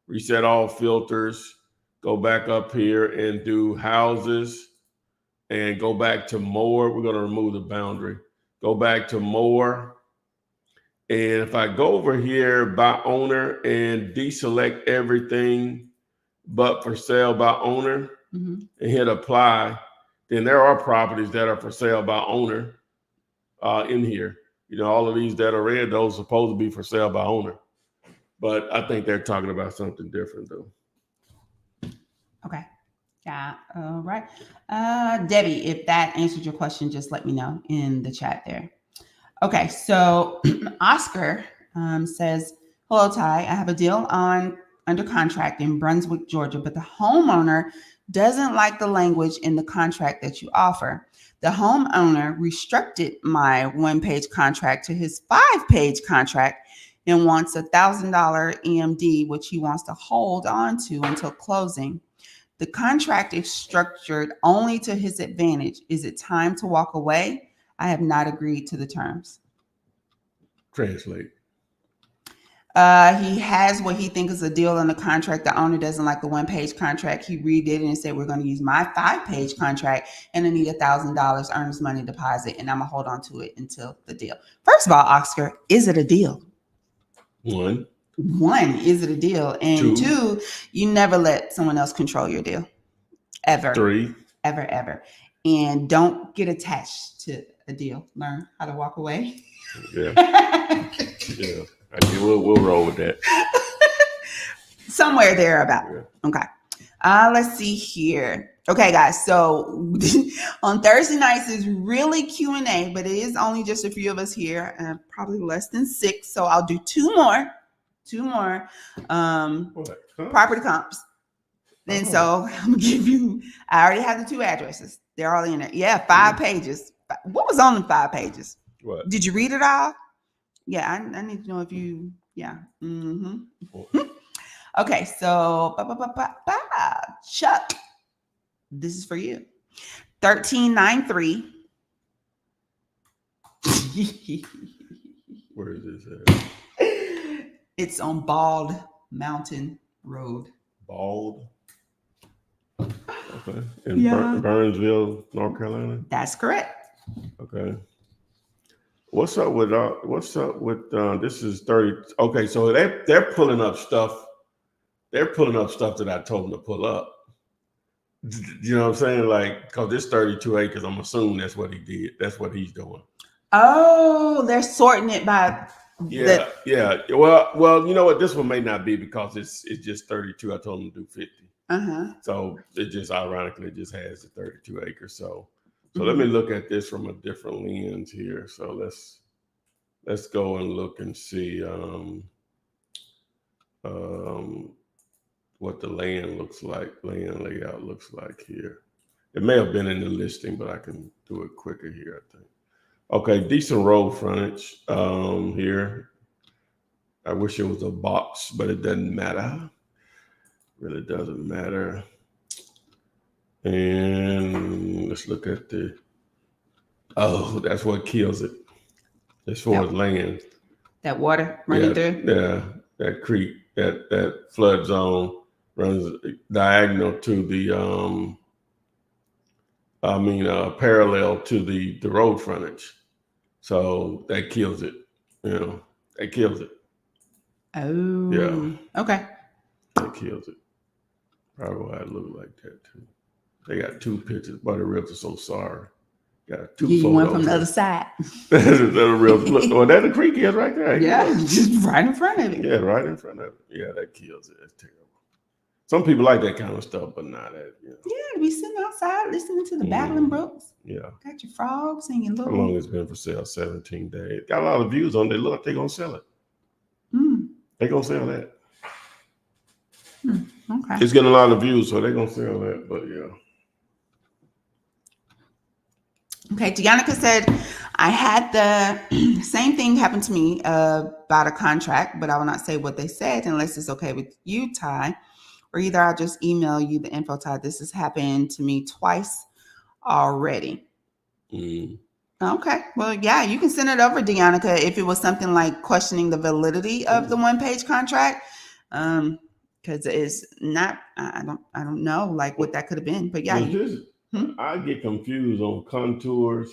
reset all filters, go back up here and do houses and go back to more. We're going to remove the boundary. Go back to more. And if I go over here by owner and deselect everything but for sale by owner and hit apply, then there are properties that are for sale by owner in here. You know, all of these that are red, those are supposed to be for sale by owner. But I think they're talking about something different though. Okay. Yeah. All right. Debbie, if that answered your question, just let me know in the chat there. Okay. So Oscar says, hello, Ty. I have a deal under contract in Brunswick, Georgia, but the homeowner doesn't like the language in the contract that you offer. The homeowner restricted my one-page contract to his 5-page contract and wants $1,000 EMD, which he wants to hold on to until closing. The contract is structured only to his advantage. Is it time to walk away? I have not agreed to the terms. Translate. He has what he thinks is a deal on the contract. The owner doesn't like the one-page contract. He redid it and said, we're going to use my 5-page contract and I need $1,000 earnest money deposit and I'm going to hold on to it until the deal. First of all, Oscar, is it a deal? One, is it a deal? And two, you never let someone else control your deal. Ever. 3. Ever. And don't get attached to a deal. Learn how to walk away. Yeah. Yeah. We'll roll with that. Somewhere there about. Yeah. Okay. Let's see here. Okay, guys. So on Thursday nights is really Q&A, but it is only just a few of us here, probably less than 6. So I'll do two more. Property comps. And so I'm gonna give you. I already have the 2 addresses. They're all in there. Yeah, 5 pages. What was on the 5 pages? What? Did you read it all? Yeah, I need to know if you. Yeah. Okay, so Chuck, this is for you. 1393. Where is this at? It's on Bald Mountain Road. Bald. Okay. In Burnsville, North Carolina. That's correct. Okay. What's up with this is 30? Okay, so they're pulling up stuff. They're pulling up stuff that I told them to pull up. You know what I'm saying? Like, because this 32 acres, I'm assuming that's what he did. That's what he's doing. Oh, they're sorting it by. Yeah. Well, you know what? This one may not be because it's just 32. I told him to do 50. So it just ironically just has the 32 acres. So let me look at this from a different lens here. So let's go and look and see what the land looks like, land layout looks like here. It may have been in the listing, but I can do it quicker here, I think. Okay, decent road frontage here. I wish it was a box, but it doesn't matter. Really doesn't matter. And let's look at that's what kills it. As far as land. That water running through? Yeah, that creek. that flood zone runs diagonal to the parallel to the road frontage. So that kills it. That kills it. Oh, Yeah. Okay. That kills it. Probably why it look like that too. They got two pictures, but the realtor so sorry. Got two You photos. one from the other side. That's a real look. Oh, that the creek is right there. Yeah, just right in front of it. Yeah, right in front of it. Yeah, that kills it. That's terrible. Some people like that kind of stuff, but not that. Yeah, to be sitting outside listening to the babbling brooks. Yeah. Got your frogs and your little. How long it's been for sale? 17 days. Got a lot of views on it. Look like they're gonna sell it. They're gonna sell that. Okay. It's getting a lot of views, so they're gonna sell that. But yeah. Okay, Deanna said, I had the same thing happen to me about a contract, but I will not say what they said unless it's okay with you, Ty. Or either I'll just email you the info, Ty. This has happened to me twice already. Okay, well, yeah, you can send it over, Deanna, if it was something like questioning the validity of the one-page contract. Because it's not, I don't know like what that could have been, but yeah. I get confused on contours.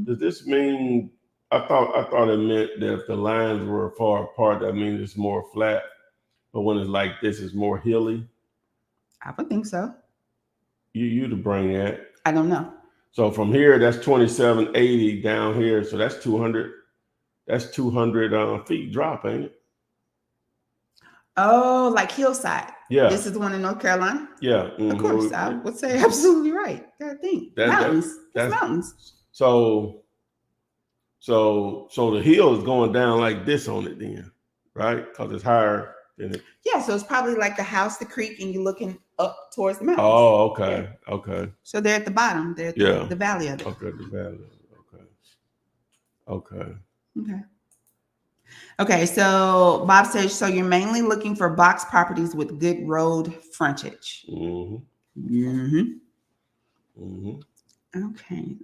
Does this mean? I thought it meant that if the lines were far apart, that means it's more flat. But when it's like this, it's more hilly. I would think so. You the brainiac. I don't know. So from here, that's 2780 down here. So that's 200. That's 200 feet drop, ain't it? Oh, like hillside. Yeah. This is the one in North Carolina? Yeah. Of course. I would say absolutely right. Gotta think. Mountains. That's mountains. So the hill is going down like this on it then, right? Because it's higher than it. Yeah, so it's probably like the house, the creek, and you're looking up towards the mountains. Oh, okay. Yeah. Okay. So they're at the bottom. They're at the valley of it. Okay, the valley. Okay. Okay, so Bob says, so you're mainly looking for box properties with good road frontage. Okay.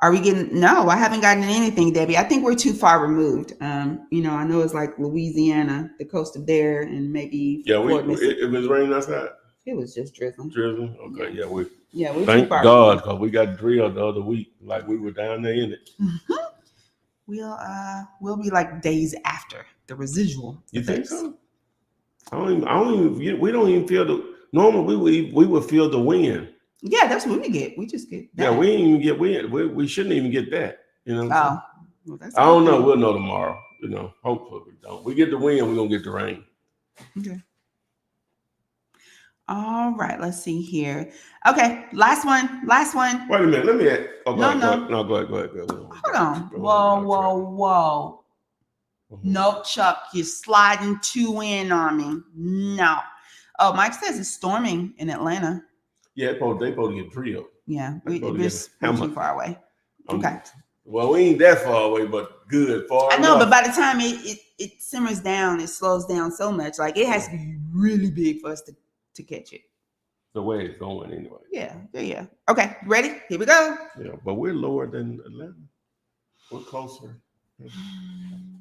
Are we getting, no, I haven't gotten anything, Debbie. I think we're too far removed. I know it's like Louisiana, the coast of there, and maybe. Yeah, it was raining outside. It was just drizzling. Drizzling? Okay, yeah. We're thank too far God, because we got drilled the other week, like we were down there in it. We'll be like days after the residual. You think so? We don't even feel normally we would feel the wind. Yeah, that's what we get. We just get that. Yeah, we didn't even get wind. We shouldn't even get that. Well, that's I don't know. We'll know tomorrow. Hopefully we don't. We get the wind, we're gonna get the rain. Okay. All right, let's see here. Okay, last one. Wait a minute. Let me add. Oh, go ahead. Go ahead. Hold on. Whoa. Nope, Chuck, you're sliding too in on me. No. Oh, Mike says it's storming in Atlanta. Yeah, they supposed to get drilled. Yeah, we're too far away. Okay. Well, we ain't that far away, but good far. I know, but by the time it simmers down, it slows down so much. Like it has to be really big for us to catch it. The way it's going anyway. Yeah. Okay, ready? Here we go. Yeah, but we're lower than Atlanta. We're closer. But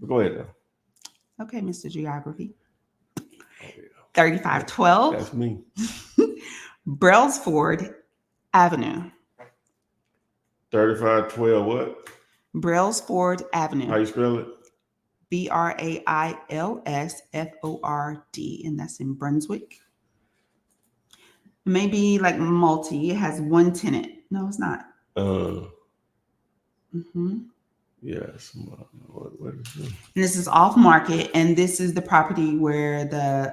go ahead now. Okay, Mr. Geography. 3512. That's me. Brailsford Avenue. 3512 what? Brailsford Avenue. How you spell it? BRAILSFORD, and that's in Brunswick. Maybe like multi. It has one tenant. No, it's not. Yes. What is this? And this is off market, and this is the property where the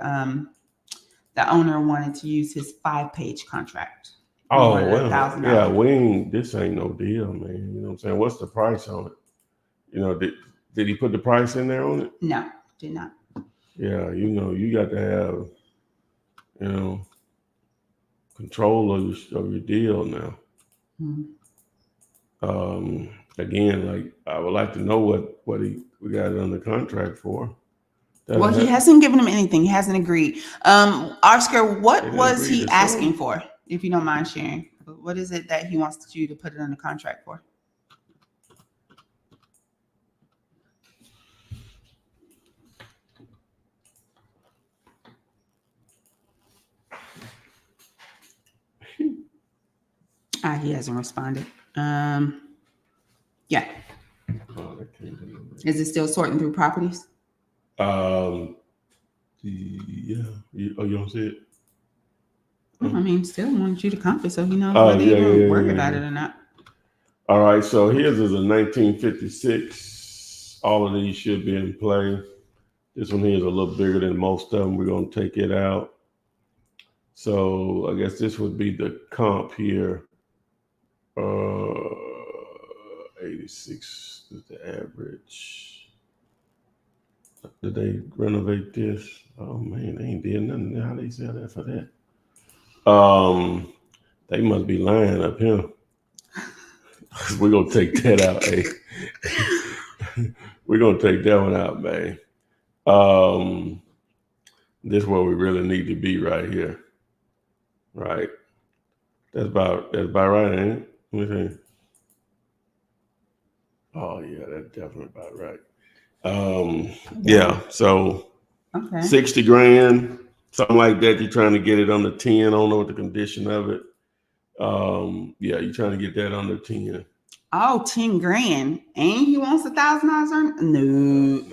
owner wanted to use his 5-page contract. Oh, well, yeah, this ain't no deal, man. You know what I'm saying? What's the price on it? Did he put the price in there on it? No, did not. Yeah, you got to have, control of your deal now. Again, like I would like to know what we got it under contract for. Well, he hasn't given him anything. He hasn't agreed. Oscar, what was he asking for? If you don't mind sharing, what is it that he wants you to put it under contract for? He hasn't responded. Yeah. Oh, that came in. Is it still sorting through properties? Yeah. You don't see it? I mean, still want you to compass so he knows Oh, whether yeah, you're going to yeah, worry yeah, about yeah. it or not. All right, so here's is a 1956. All of these should be in play. This one here is a little bigger than most of them. We're going to take it out. So I guess this would be the comp here. 86 is the average. Did they renovate this? Oh man, they ain't did nothing. How they sell that for that? They must be lying up here. We're gonna take that out. Hey. We're gonna take that one out, man. This is where we really need to be right here. Right. That's about right, ain't it? Let me see. Oh yeah, that's definitely about right. Yeah, so Okay. 60 grand, something like that. You're trying to get it under 10. I don't know what the condition of it. Yeah, you're trying to get that under 10. Oh, 10 grand. And he wants $1,000? No.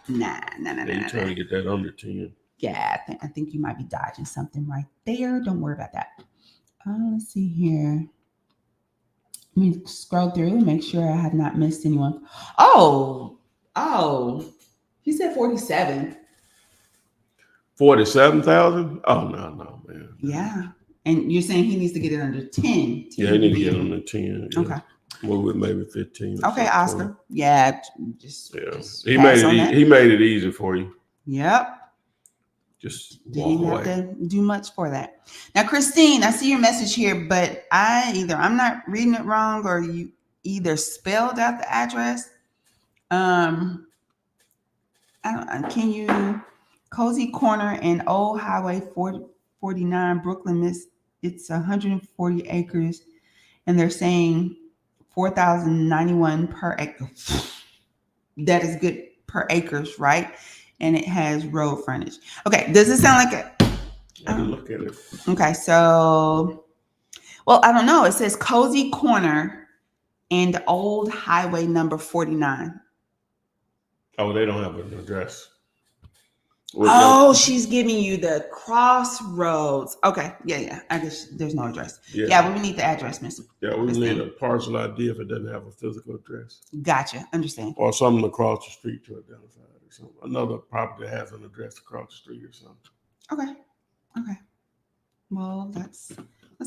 Nah. You're trying to get that under 10. Yeah, I think you might be dodging something right there. Don't worry about that. Let's see here. Let me scroll through and make sure I have not missed anyone. Oh, he said 47. 47,000? Oh no, man. Yeah. And you're saying he needs to get it under 10. Yeah, he need to get it under 10. Yeah. Okay. Move with maybe 15. Okay, Oscar. 20. Yeah, just he made it easy for you. Yep. Just didn't have to do much for that. Now, Christine, I see your message here, but I'm not reading it wrong, or you either spelled out the address. Can you Cozy Corner and Old Highway 49 Brooklyn, Miss? It's 140 acres, and they're saying 4,091 per acre. That is good per acres, right? And it has road frontage. Okay, does it sound like a? Let me look at it. Okay, so, well, I don't know. It says Cozy Corner and Old Highway number 49. Oh, they don't have an address. She's giving you the crossroads. Okay, yeah. I guess there's no address. Yeah, we need the address, Miss. Yeah, we need a parcel ID if it doesn't have a physical address. Gotcha, understand. Or something across the street to identify it or something. Another property that has an address across the street or something. Okay. Well, that's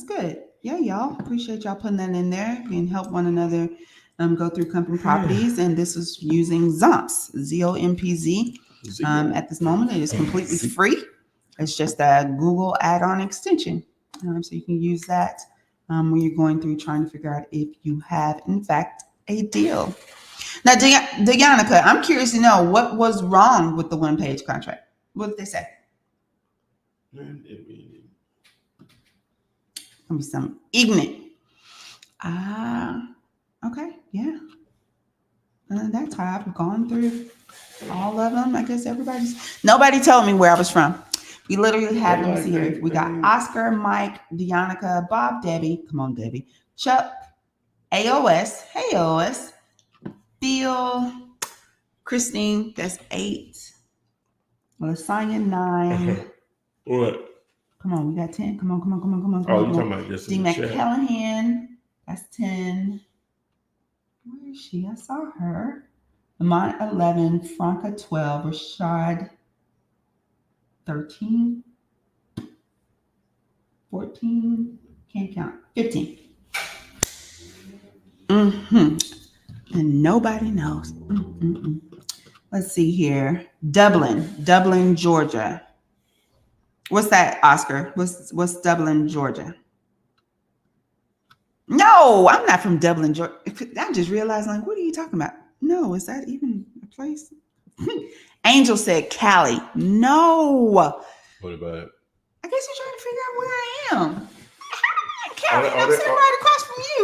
good. Yeah, y'all. Appreciate y'all putting that in there and help one another go through company properties. And this is using Zompz, ZOMPZ. At this moment, it is completely free. It's just a Google add-on extension. So you can use that when you're going through trying to figure out if you have, in fact, a deal. Now, Deonica, I'm curious to know what was wrong with the one-page contract. What did they say? Gonna be some ignorant. Okay, yeah. That's how I've gone through all of them. I guess nobody told me where I was from. We literally had them here. We got Oscar, Mike, Deonica, Bob, Debbie. Come on, Debbie. Chuck, AOS. Hey, AOS. Bill, Christine. That's 8. Lasagna 9. What? Come on, we got 10. Come on. Oh, you're talking about this D. in the chat. McCallahan. That's 10. Where is she? I saw her. Lamont 11, Franca 12, Rashad 13, 14, can't count, 15. And nobody knows. Let's see here. Dublin, Georgia. What's that, Oscar? What's Dublin, Georgia? No, I'm not from Dublin, Georgia. I just realized, like, what are you talking about? No, is that even a place? Angel said Cali. No. What about it? I guess you're trying to figure out where I am. I'm in Cali. I'm sitting right across from you.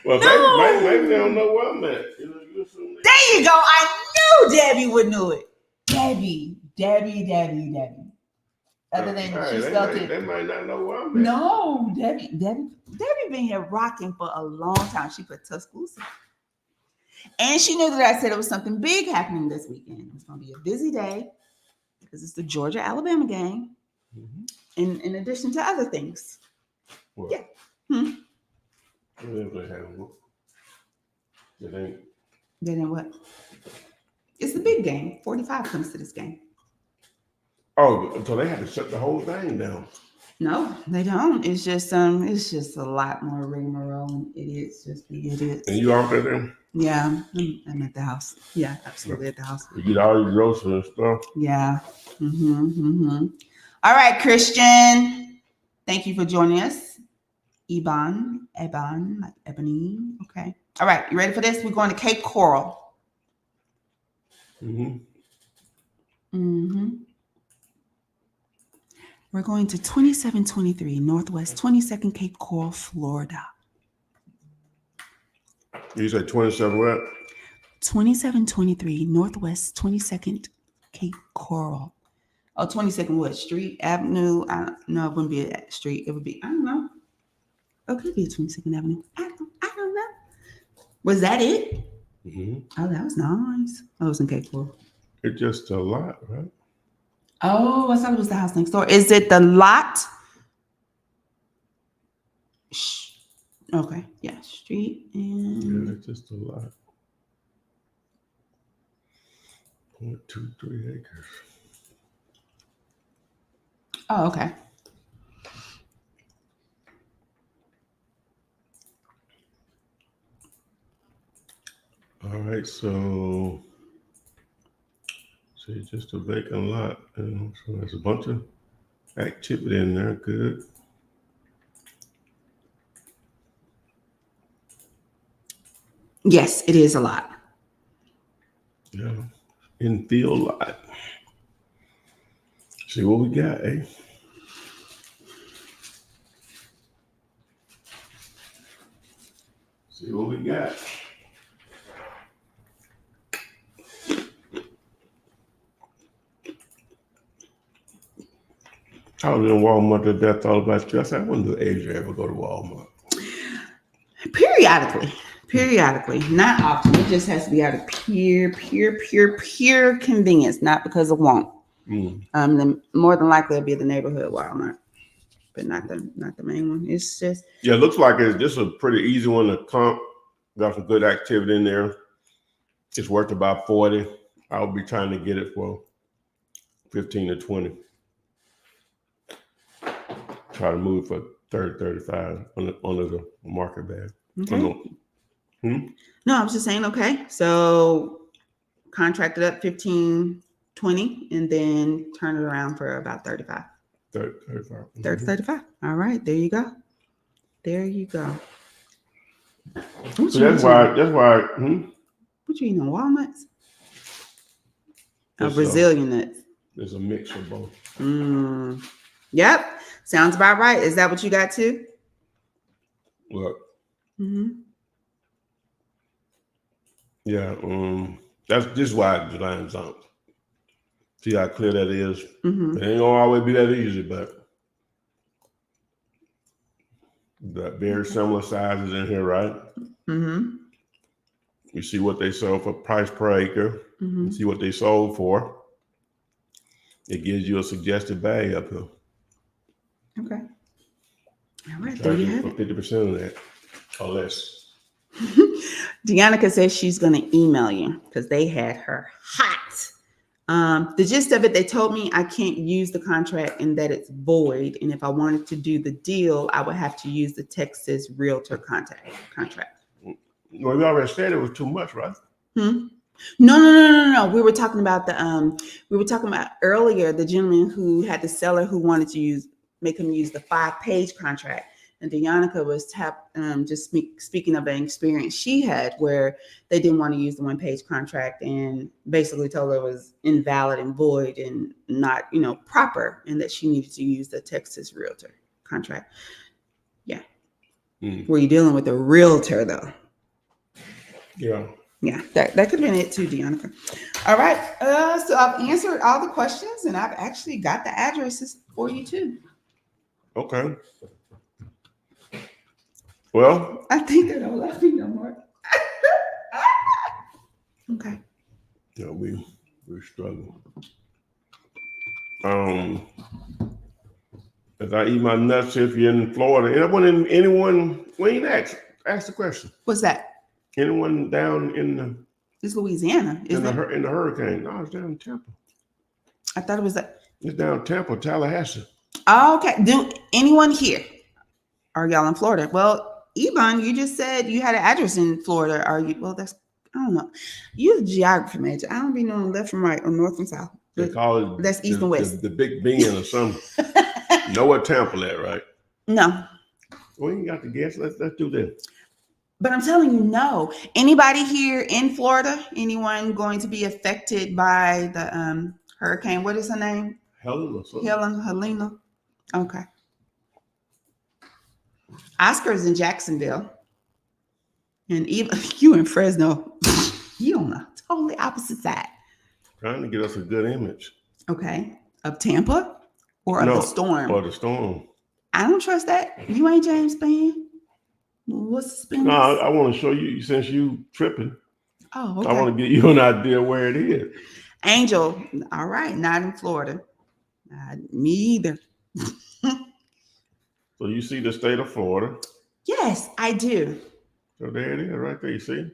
Well, no. maybe they don't know where I'm at. There you go. I knew Debbie would know it. Debbie. Other than Hey, she they spelled might, it. they might not know where I'm at. No, Debbie been here rocking for a long time. She put Tuscaloosa. And she knew that I said it was something big happening this weekend. It's going to be a busy day because it's the Georgia-Alabama game, in addition to other things. Well, Yeah. It ain't. Then what? It's the big game. 45 comes to this game. Oh, so they had to shut the whole thing down. No, they don't. It's just a lot more rigmarole and idiots just be idiots. And you out there? Yeah, I'm at the house. Yeah, absolutely at the house. You get all your groceries and stuff. Yeah. All right, Christian. Thank you for joining us. Ebon, like Ebony. Okay. All right, you ready for this? We're going to Cape Coral. We're going to 2723 Northwest 22nd Cape Coral, Florida. You said 27 what? 2723 Northwest 22nd Cape Coral. Oh, 22nd what? Street, Avenue? No, it wouldn't be a street. It would be, I don't know. Oh, it could be a 22nd Avenue. I don't know. Was that it? Oh, that was nice. I was in Cape Coral. It's just a lot, right? Oh, I thought it was the house next door. Is it the lot? Shh. Okay. Yeah. Street and. Yeah, it's just a lot. 0.23 acres. Oh, okay. All right, so see, just a vacant lot. So there's a bunch of activity in there. Good. Yes, it is a lot. Yeah, infield lot. See what we got, eh? See what we got. I was in Walmart today. I thought about you. I said, I wonder if Asia ever go to Walmart. Periodically, not often. It just has to be out of pure convenience, not because of want. Then more than likely it'll be the neighborhood Walmart, but not the main one. It's just it looks like it's just a pretty easy one to comp. Got some good activity in there. It's worth about 40. I'll be trying to get it for 15 to 20. Try to move for 30, 35 under the market bag. okay. No, I was just saying, okay. So contracted up 15, 20, and then turn it around for about 35. 30, 35. 30, 35. All right, there you go. So that's why. What you eating, walnuts? It's, Brazilian nuts. There's a mix of both. Yep. Sounds about right. Is that what you got too? Look. Yeah. This is why I designed Zomp. See how clear that is? It ain't gonna always be that easy, but got very similar sizes in here, right? You see what they sold for price per acre. You see what they sold for. It gives you a suggested value up here. Okay. All right, there you have it. 50% of that or less. Deanna says she's going to email you because they had her hot. The gist of it, they told me I can't use the contract and that it's void. And if I wanted to do the deal, I would have to use the Texas Realtor contract. Well, you already said it was too much, right? No. We were talking about earlier the gentleman who had the seller who wanted to make him use the 5-page contract. And Deanna was just speaking of an experience she had where they didn't want to use the 1-page contract and basically told her it was invalid and void and not, proper, and that she needed to use the Texas Realtor contract. Yeah. Were you dealing with a realtor though? Yeah. Yeah, that could have been it too, Deanna. All right. So I've answered all the questions and I've actually got the addresses. for you too. Okay. Well, I think they don't love me no more. Okay. yeah, we struggle. As I eat my nuts, if you're in Florida, anyone, we ain't ask the question. What's that? Anyone down in It's Louisiana, isn't it? in the hurricane? No, it's down in Tampa. I thought it was that. It's down Tampa, Tallahassee. Oh, okay. Do anyone here? Are y'all in Florida? Well, Yvonne, you just said you had an address in Florida. Are you? Well, that's, I don't know. You're a geography major. I don't be knowing left from right or north from south. They call it That's east and west. The Big Bend or something. You know what Tampa at, right? No. We ain't got to guess. Let's do this. But I'm telling you, no. Anybody here in Florida? Anyone going to be affected by the hurricane? What is her name? Helena. Okay. Oscar's in Jacksonville. And even you in Fresno. You on the totally opposite side. Trying to get us a good image. Okay. Of Tampa or of the storm? Or the storm. I don't trust that. You ain't James Spann. What's the spin? No, I want to show you, since you tripping. Oh, okay. I want to get you an idea where it is. Angel. All right. Not in Florida. Me either. So you see the state of Florida. Yes, I do. So there it is right there. You see?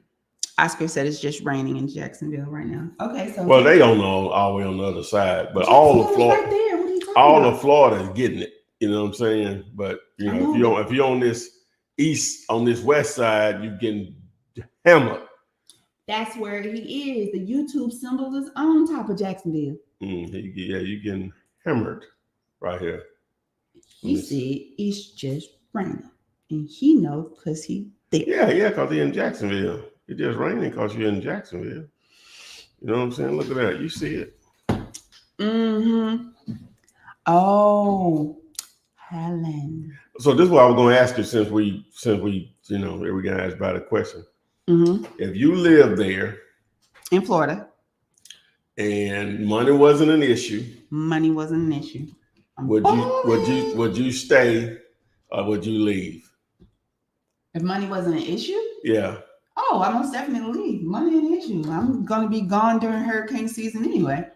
Oscar said it's just raining in Jacksonville right now. Okay, so well, they don't know all the way on the other side, but all of Florida, right there. What are you talking all about? of Florida is getting it. You know what I'm saying? But you know, if you're on this west side, you're getting hammered. That's where he is. The YouTube symbol is on top of Jacksonville. Yeah, you're getting hammered right here. He said it's just raining, and he knows because he there. Yeah, because he's in Jacksonville. It's just raining because you're in Jacksonville. You know what I'm saying? Look at that. You see it. Mm-hmm. Oh, Helen. So this is what I was going to ask you since we you know, we got asked about a question. Mm-hmm. If you live there in Florida and money wasn't an issue, would you stay or would you leave? If money wasn't an issue? Yeah. Oh, I most definitely leave. Money ain't an issue. I'm gonna be gone during hurricane season anyway.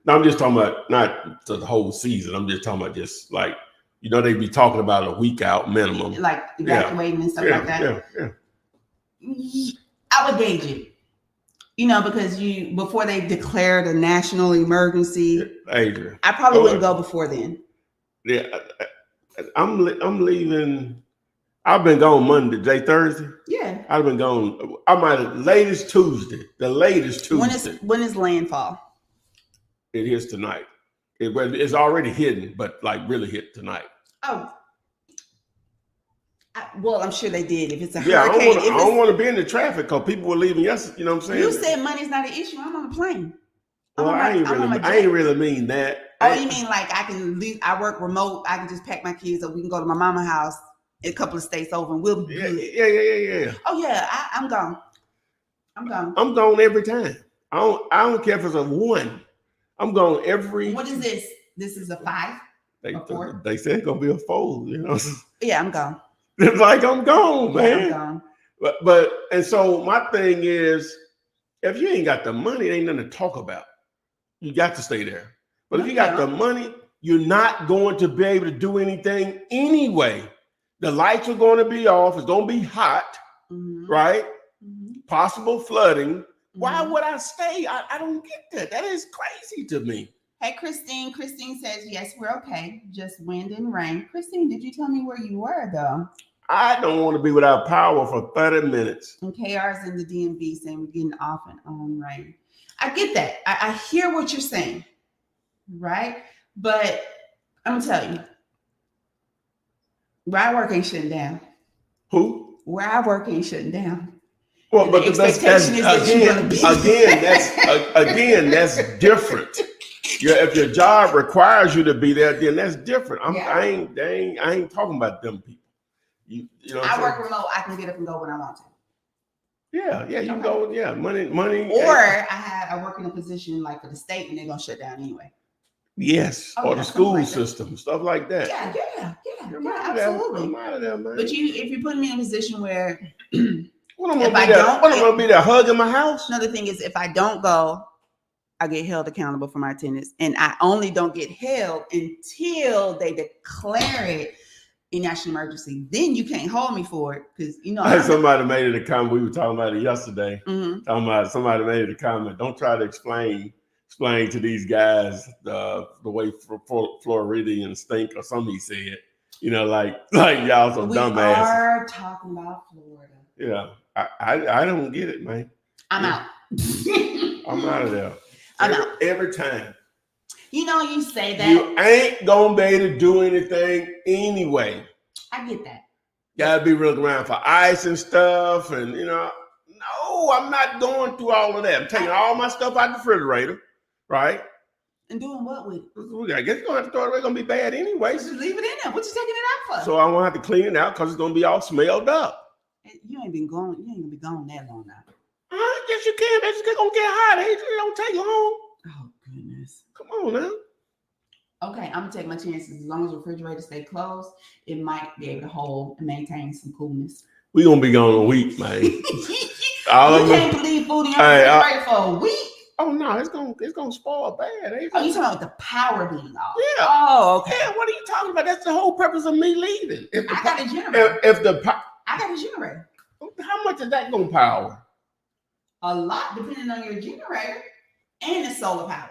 No, I'm just talking about not the whole season. I'm just talking about just like, you know, they be talking about a week out minimum. Like evacuating and stuff like that. Yeah. I would gauge it. You know, because before they declared a national emergency, Adrian, I probably wouldn't go before then. Yeah, I'm leaving. I've been gone Monday, Thursday. Yeah, I've been gone. I might the latest Tuesday. When is landfall? It is tonight. It's already hidden, but like really hit tonight. Oh. Well, I'm sure they did. If it's a hurricane, I don't want to be in the traffic because people were leaving yesterday. You know what I'm saying? You said money's not an issue. I'm on a plane. Well, I ain't really mean that. Oh, you mean like I can leave? I work remote. I can just pack my kids up. We can go to my mama's house a couple of states over, and we'll be good. Yeah. Oh yeah, I'm gone. I'm gone every time. I don't care if it's a 1. I'm gone every. What is this? This is a 5. They said it's gonna be a 4. You know. Yeah, I'm gone. It's like I'm gone, man. I'm gone. But and so my thing is, if you ain't got the money, ain't nothing to talk about. You got to stay there. But if you got the money, you're not going to be able to do anything anyway. The lights are going to be off. It's going to be hot, right? Mm-hmm. Possible flooding. Mm-hmm. Why would I stay? I don't get that. That is crazy to me. Hey, Christine. Christine says, yes, we're okay. Just wind and rain. Christine, did you tell me where you were, though? I don't want to be without power for 30 minutes. And KR's in the DMV saying we're getting off and on rain. I get that. I hear what you're saying, right? But I'm going to tell you, where I work ain't shutting down. Who? Where I work ain't shutting down. Well, but that's different. If your job requires you to be there, then that's different. I ain't talking about them people. You know I work remote. I can get up and go when I want to. Yeah, you can go. Yeah, money. Or I work in a position like for the state, and they're gonna shut down anyway. Yes, Oh, or yeah, the school something like that. system, stuff like that. Yeah, I'm out of there. absolutely. I'm out of there, man. But if you put me in a position where What I'm if gonna I be there? don't- What I'm gonna be there hugging my house? another thing is if I don't go, I get held accountable for my attendance, and I only don't get held until they declare it a national emergency. Then you can't hold me for it because Somebody made it a comment. We were talking about it yesterday. Mhm. Talking about somebody made it a comment. Don't try to explain to these guys the way Floridians think or something. He said, like y'all some We dumbasses. are talking about Florida. Yeah, I don't get it, man. I'm out. I'm out of there. I'm out. Every time. You say that. You ain't gonna be able to do anything anyway. I get that. Gotta be looking around for ice and stuff, and no, I'm not going through all of that. I'm taking all my stuff out the refrigerator, right? And doing what with it? I guess it's gonna have to throw it away. It's gonna be bad anyway. Just leave it in there. What you taking it out for? So I won't have to clean it out because it's gonna be all smelled up. You ain't been gone. You ain't gonna be gone that long now. Yes, you can. It's gonna get hot. It don't take long. Oh goodness. Come on now. Okay, I'm gonna take my chances. As long as the refrigerator stay closed, it might be able to hold and maintain some coolness. We gonna be gone a week, man. You can't leave food in your refrigerator for a week. Oh no, it's gonna spoil bad. Oh, you talking about the power being off? Yeah. Oh, okay. Yeah. What are you talking about? That's the whole purpose of me leaving. I got a generator. I got a generator. How much is that gonna power? A lot, depending on your generator and the solar power.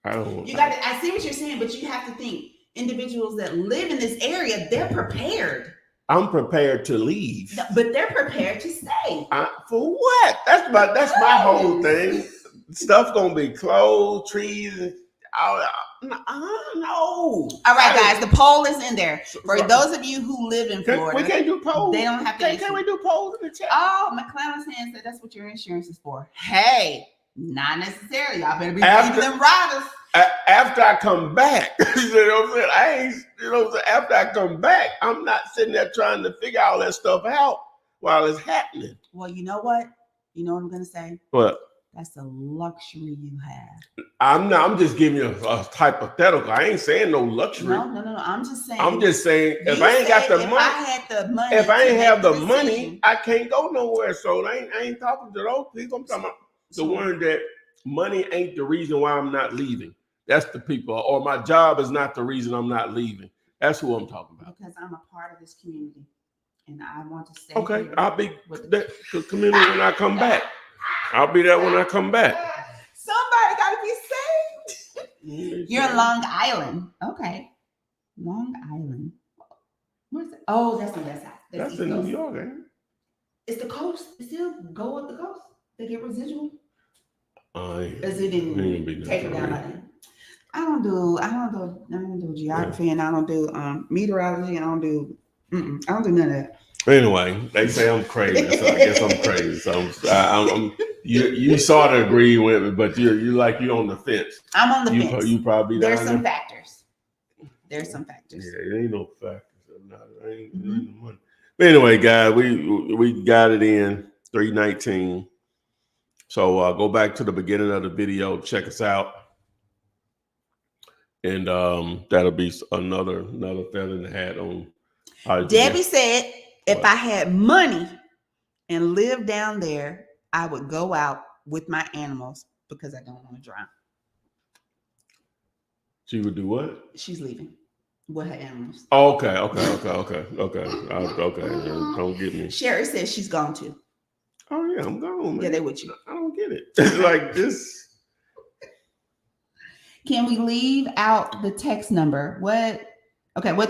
I see what you're saying, but you have to think individuals that live in this area, they're prepared. I'm prepared to leave, but they're prepared to stay. For what? That's my whole thing. Stuff gonna be closed, trees. No. All right, guys, the poll is in there. For those of you who live in Florida, we can't do polls. They don't have to. Can we do polls in the chat? Oh, McClellan's hand said that's what your insurance is for. Hey, not necessarily. Y'all better be feeding them riders. After I come back, you know what I'm saying? After I come back, I'm not sitting there trying to figure all that stuff out while it's happening. Well, you know what? You know what I'm gonna say? What? That's a luxury you have. I'm just giving you a hypothetical. I ain't saying no luxury. No. I'm just saying. If I ain't got the money, I had the money. If I ain't have the money, I can't go nowhere. So I ain't talking to those people. I'm talking about the one that money ain't the reason why I'm not leaving. That's the people. Or my job is not the reason I'm not leaving. That's who I'm talking about. Because I'm a part of this community, and I want to stay. Okay, I'll be the community when I come back. I'll be there when I come back. Somebody got to be saved. You're in Long Island. Okay. Long Island. Where's it? Oh, that's on that side. That's in New York, ain't it? It's the coast. It still go up the coast. They get residual. Is it didn't take it down by then? I don't do geography, and I don't do meteorology, and I don't do none of that. Anyway, they say I'm crazy, so I guess I'm crazy. So you sort of agree with me, but you're on the fence. I'm on the fence. You probably There's some factors. There's some factors. Yeah, it ain't no factors. Ain't no money. But anyway, guys, we got it in 319. So go back to the beginning of the video, check us out, and that'll be another feather in the hat on. Debbie said, if I had money and lived down there, I would go out with my animals because I don't want to drown. She would do what? She's leaving with her animals. Oh, okay. Don't get me. Sherry says she's gone too. Oh yeah, I'm gone, man. Yeah, they with you. I don't get it. It's like this. Can we leave out the text number? What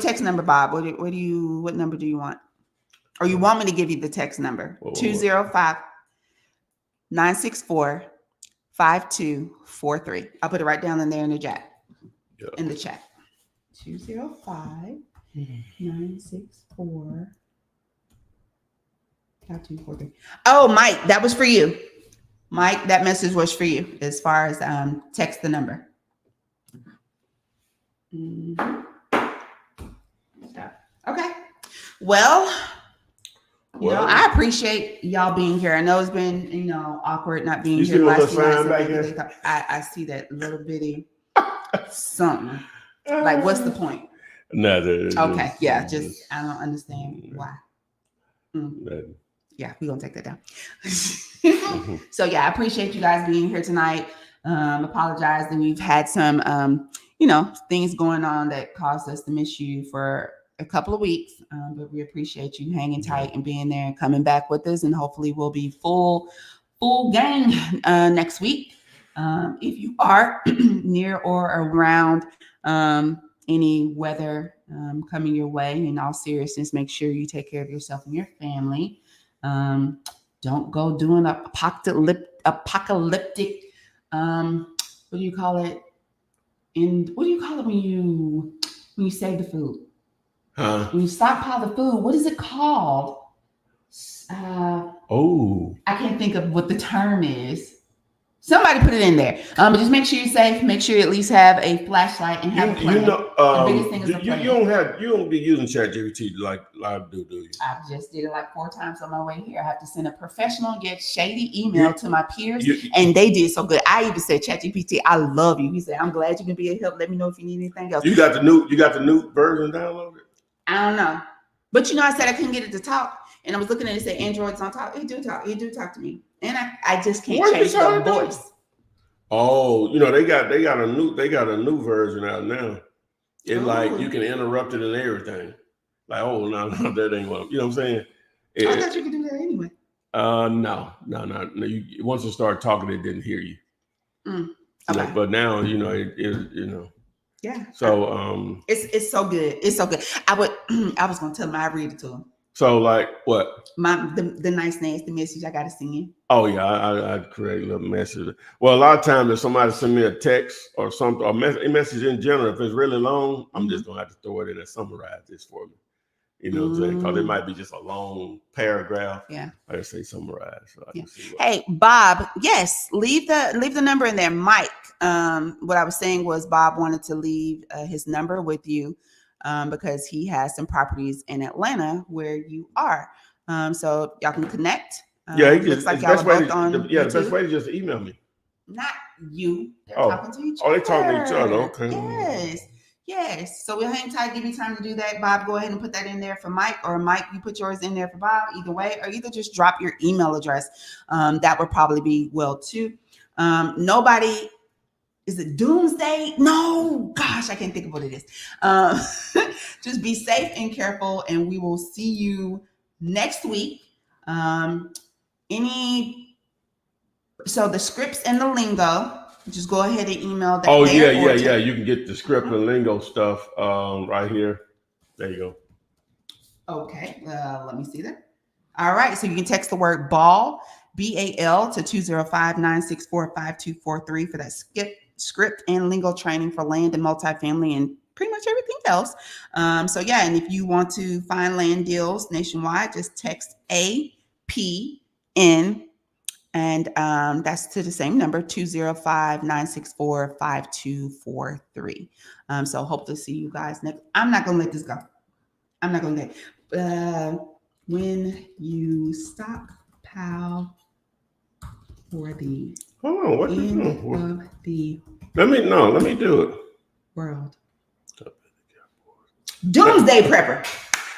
text number, Bob? What number do you want? Or you want me to give you the text number? 205-964-5243. I'll put it right down in there in the chat. Yeah. In the chat. 205-964-5243. Oh, Mike, that was for you. Mike, that message was for you as far as text the number. Okay. Well, I appreciate y'all being here. I know it's been, awkward not being here last few nights. I see that little bitty something. Like, what's the point? Nothing. Okay, yeah, just I don't understand why. Yeah, we're gonna take that down. So yeah, I appreciate you guys being here tonight. Apologize that we've had some things going on that caused us to miss you for a couple of weeks. But we appreciate you hanging tight and being there and coming back with us, and hopefully we'll be full gang next week. If you are near or around any weather coming your way, in all seriousness, make sure you take care of yourself and your family. Don't go doing apocalyptic what do you call it? And what do you call it when you save the food? When you stockpile the food, what is it called? I can't think of what the term is. Somebody put it in there. But just make sure you're safe. Make sure you at least have a flashlight and have a plan. The biggest thing is a plan. You don't be using ChatGPT like I do you? I just did it like 4 times on my way here. I have to send a professional yet shady email to my peers, and they did so good. I even said, ChatGPT, I love you. He said, I'm glad you can be a help. Let me know if you need anything else. You got the new version downloaded? I don't know, but I said I couldn't get it to talk, and I was looking at it. It said Android's on top. It do talk to me. And I just can't change the voice. Oh, they got a new version out now. It like you can interrupt it and everything. Like, oh no, that ain't what you know what I'm saying. I thought you could do that anyway. No. Once it started talking, it didn't hear you. Okay. But now Yeah. So it's so good. It's so good. I was gonna tell him I read it to him. So like what? The nice nasty message I gotta send you. Oh yeah, I'd create a little message. Well, a lot of times if somebody send me a text or something, or a message in general, if it's really long, I'm just gonna have to throw it in and summarize this for me. You know what I'm saying? Because it might be just a long paragraph. Yeah. I just say summarize. So Hey, Bob, yes, leave the number in there. Mike. What I was saying was Bob wanted to leave his number with you. Because he has some properties in Atlanta where you are. So y'all can connect. Looks like y'all are both on the best way to just email me. Not you. They're talking to each other. Oh, they talking to each other. Okay. Yes. So we'll hang tight, give you time to do that. Bob, go ahead and put that in there for Mike, or Mike, you put yours in there for Bob. Either way, or either just drop your email address. That would probably be well too. Nobody. Is it doomsday? No, gosh, I can't think of what it is. Just be safe and careful, and we will see you next week. So the scripts and the lingo, just go ahead and email that. Oh yeah. You can get the script and lingo stuff right here. There you go. Okay, let me see that. All right, so you can text the word BAL, BAL, to 205-964-5243 for that script and lingo training for land and multifamily and pretty much everything else. And if you want to find land deals nationwide, just text APN, and that's to the same number, 205-964-5243. So hope to see you guys next. I'm not gonna let this go. When you stockpile for the end of the let me do it. World. Doomsday prepper.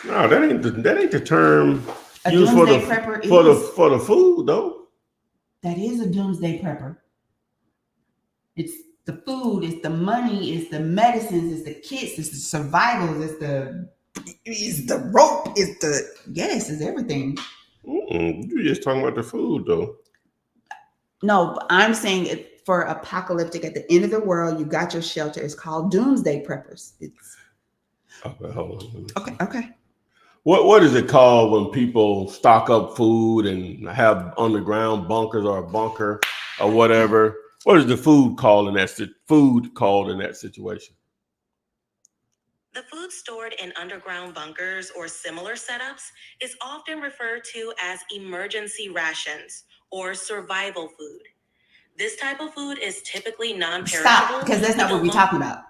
No, that ain't the term used for the food though. That is a doomsday prepper. It's the food, it's the money, it's the medicines, it's the kits, it's the survival, it's the rope, it's everything. You're just talking about the food though. No, but I'm saying it for apocalyptic at the end of the world, you got your shelter. It's called doomsday preppers. Okay, hold on. Okay. What is it called when people stock up food and have underground bunkers or a bunker or whatever? What is the food called in that situation? The food stored in underground bunkers or similar setups is often referred to as emergency rations or survival food. This type of food is typically non-perishable. Stop, because that's not what we're talking about.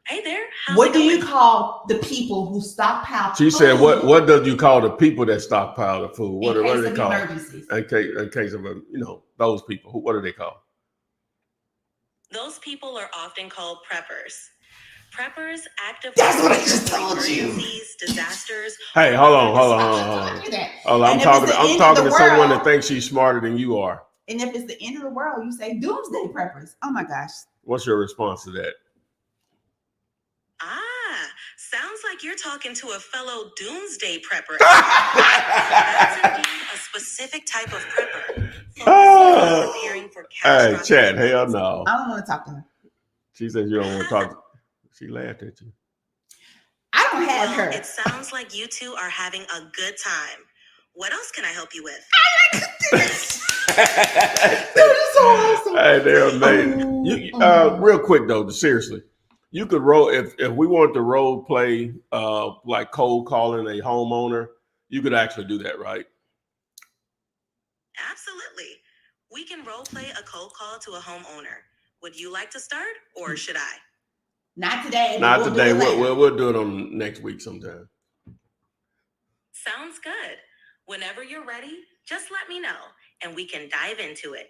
Hey there. What do you call the people who stockpile She food? said, what do you call the people that stockpile the food? What are they called? Emergencies. In case of those people. What are they called? Those people are often called preppers. Preppers actively That's what I prepare just for told you. emergencies, disasters. Hey, hold on. I'm And if talking. it's the I'm end talking of to the someone that world- thinks she's smarter than you are. And if it's the end of the world, you say doomsday preppers. Oh my gosh. What's your response to that? Sounds like you're talking to a fellow doomsday prepper. That's indeed a specific type of prepper. Focusing on preparing for Hey, catastrophic Chad, hell events. no. I don't want to talk to her. She said you don't want to talk. She laughed at you. I don't have Well, her. it sounds like you two are having a good time. What else can I help you with? Hey, they're amazing. Real quick though, seriously, you could role if we wanted to role play like cold calling a homeowner, you could actually do that, right? Absolutely. We can role play a cold call to a homeowner. Would you like to start, or should I? Not today. Not We'll today. do it later. We'll do it on next week sometime. Sounds good. Whenever you're ready, just let me know, and we can dive into it.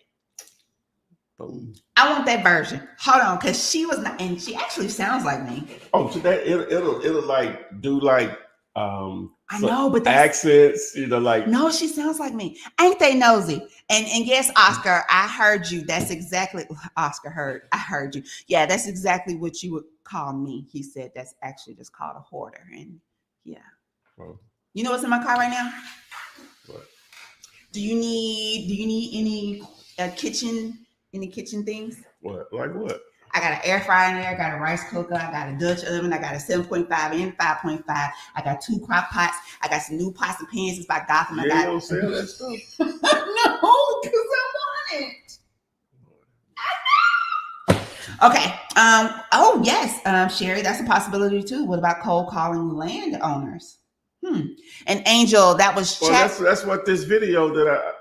Boom. I want that version. Hold on, because she was not, and she actually sounds like me. Oh, so that it'll like do like I know, but that's, accents, like no, she sounds like me. Ain't they nosy? And yes, Oscar, I heard you. That's exactly Oscar heard. I heard you. Yeah, that's exactly what you would call me. He said that's actually just called a hoarder. And yeah. Oh. You know what's in my car right now? What? Do you need any kitchen things? What? Like what? I got an air fryer in there. I got a rice cooker. I got a Dutch oven. I got a 7.5 and 5.5. I got 2 crock pots. I got some new pots and pans. It's by Gotham. You I got. don't sell that stuff. No, because I want it. Okay. Oh yes, Sherry, that's a possibility too. What about cold calling landowners? And Angel, that was Well, chat. that's what this video that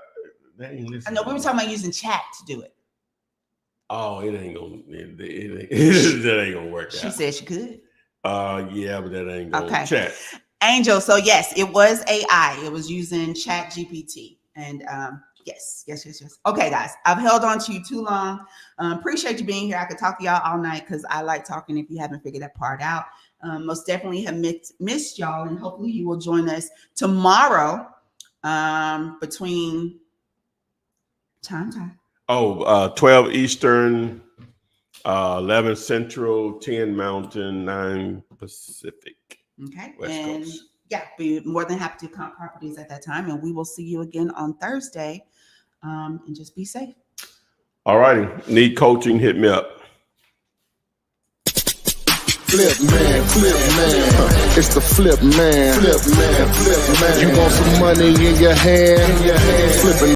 they ain't listening. I know we were talking about using chat to do it. Oh, it ain't that ain't gonna work She out. said she could. Yeah, but that ain't gonna Okay. chat. Angel, so yes, it was AI. It was using Chat GPT. And yes. Okay, guys, I've held on to you too long. Appreciate you being here. I could talk to y'all all night because I like talking if you haven't figured that part out. Most definitely have missed y'all, and hopefully you will join us tomorrow between time. 12 Eastern, 11 Central, 10 Mountain, 9 Pacific. Okay. West and Coast. Yeah, be more than happy to comp properties at that time. And we will see you again on Thursday. And just be safe. All righty. Need coaching? Hit me up. Flip man. It's the flip man. You want some money in your hand? Flipping.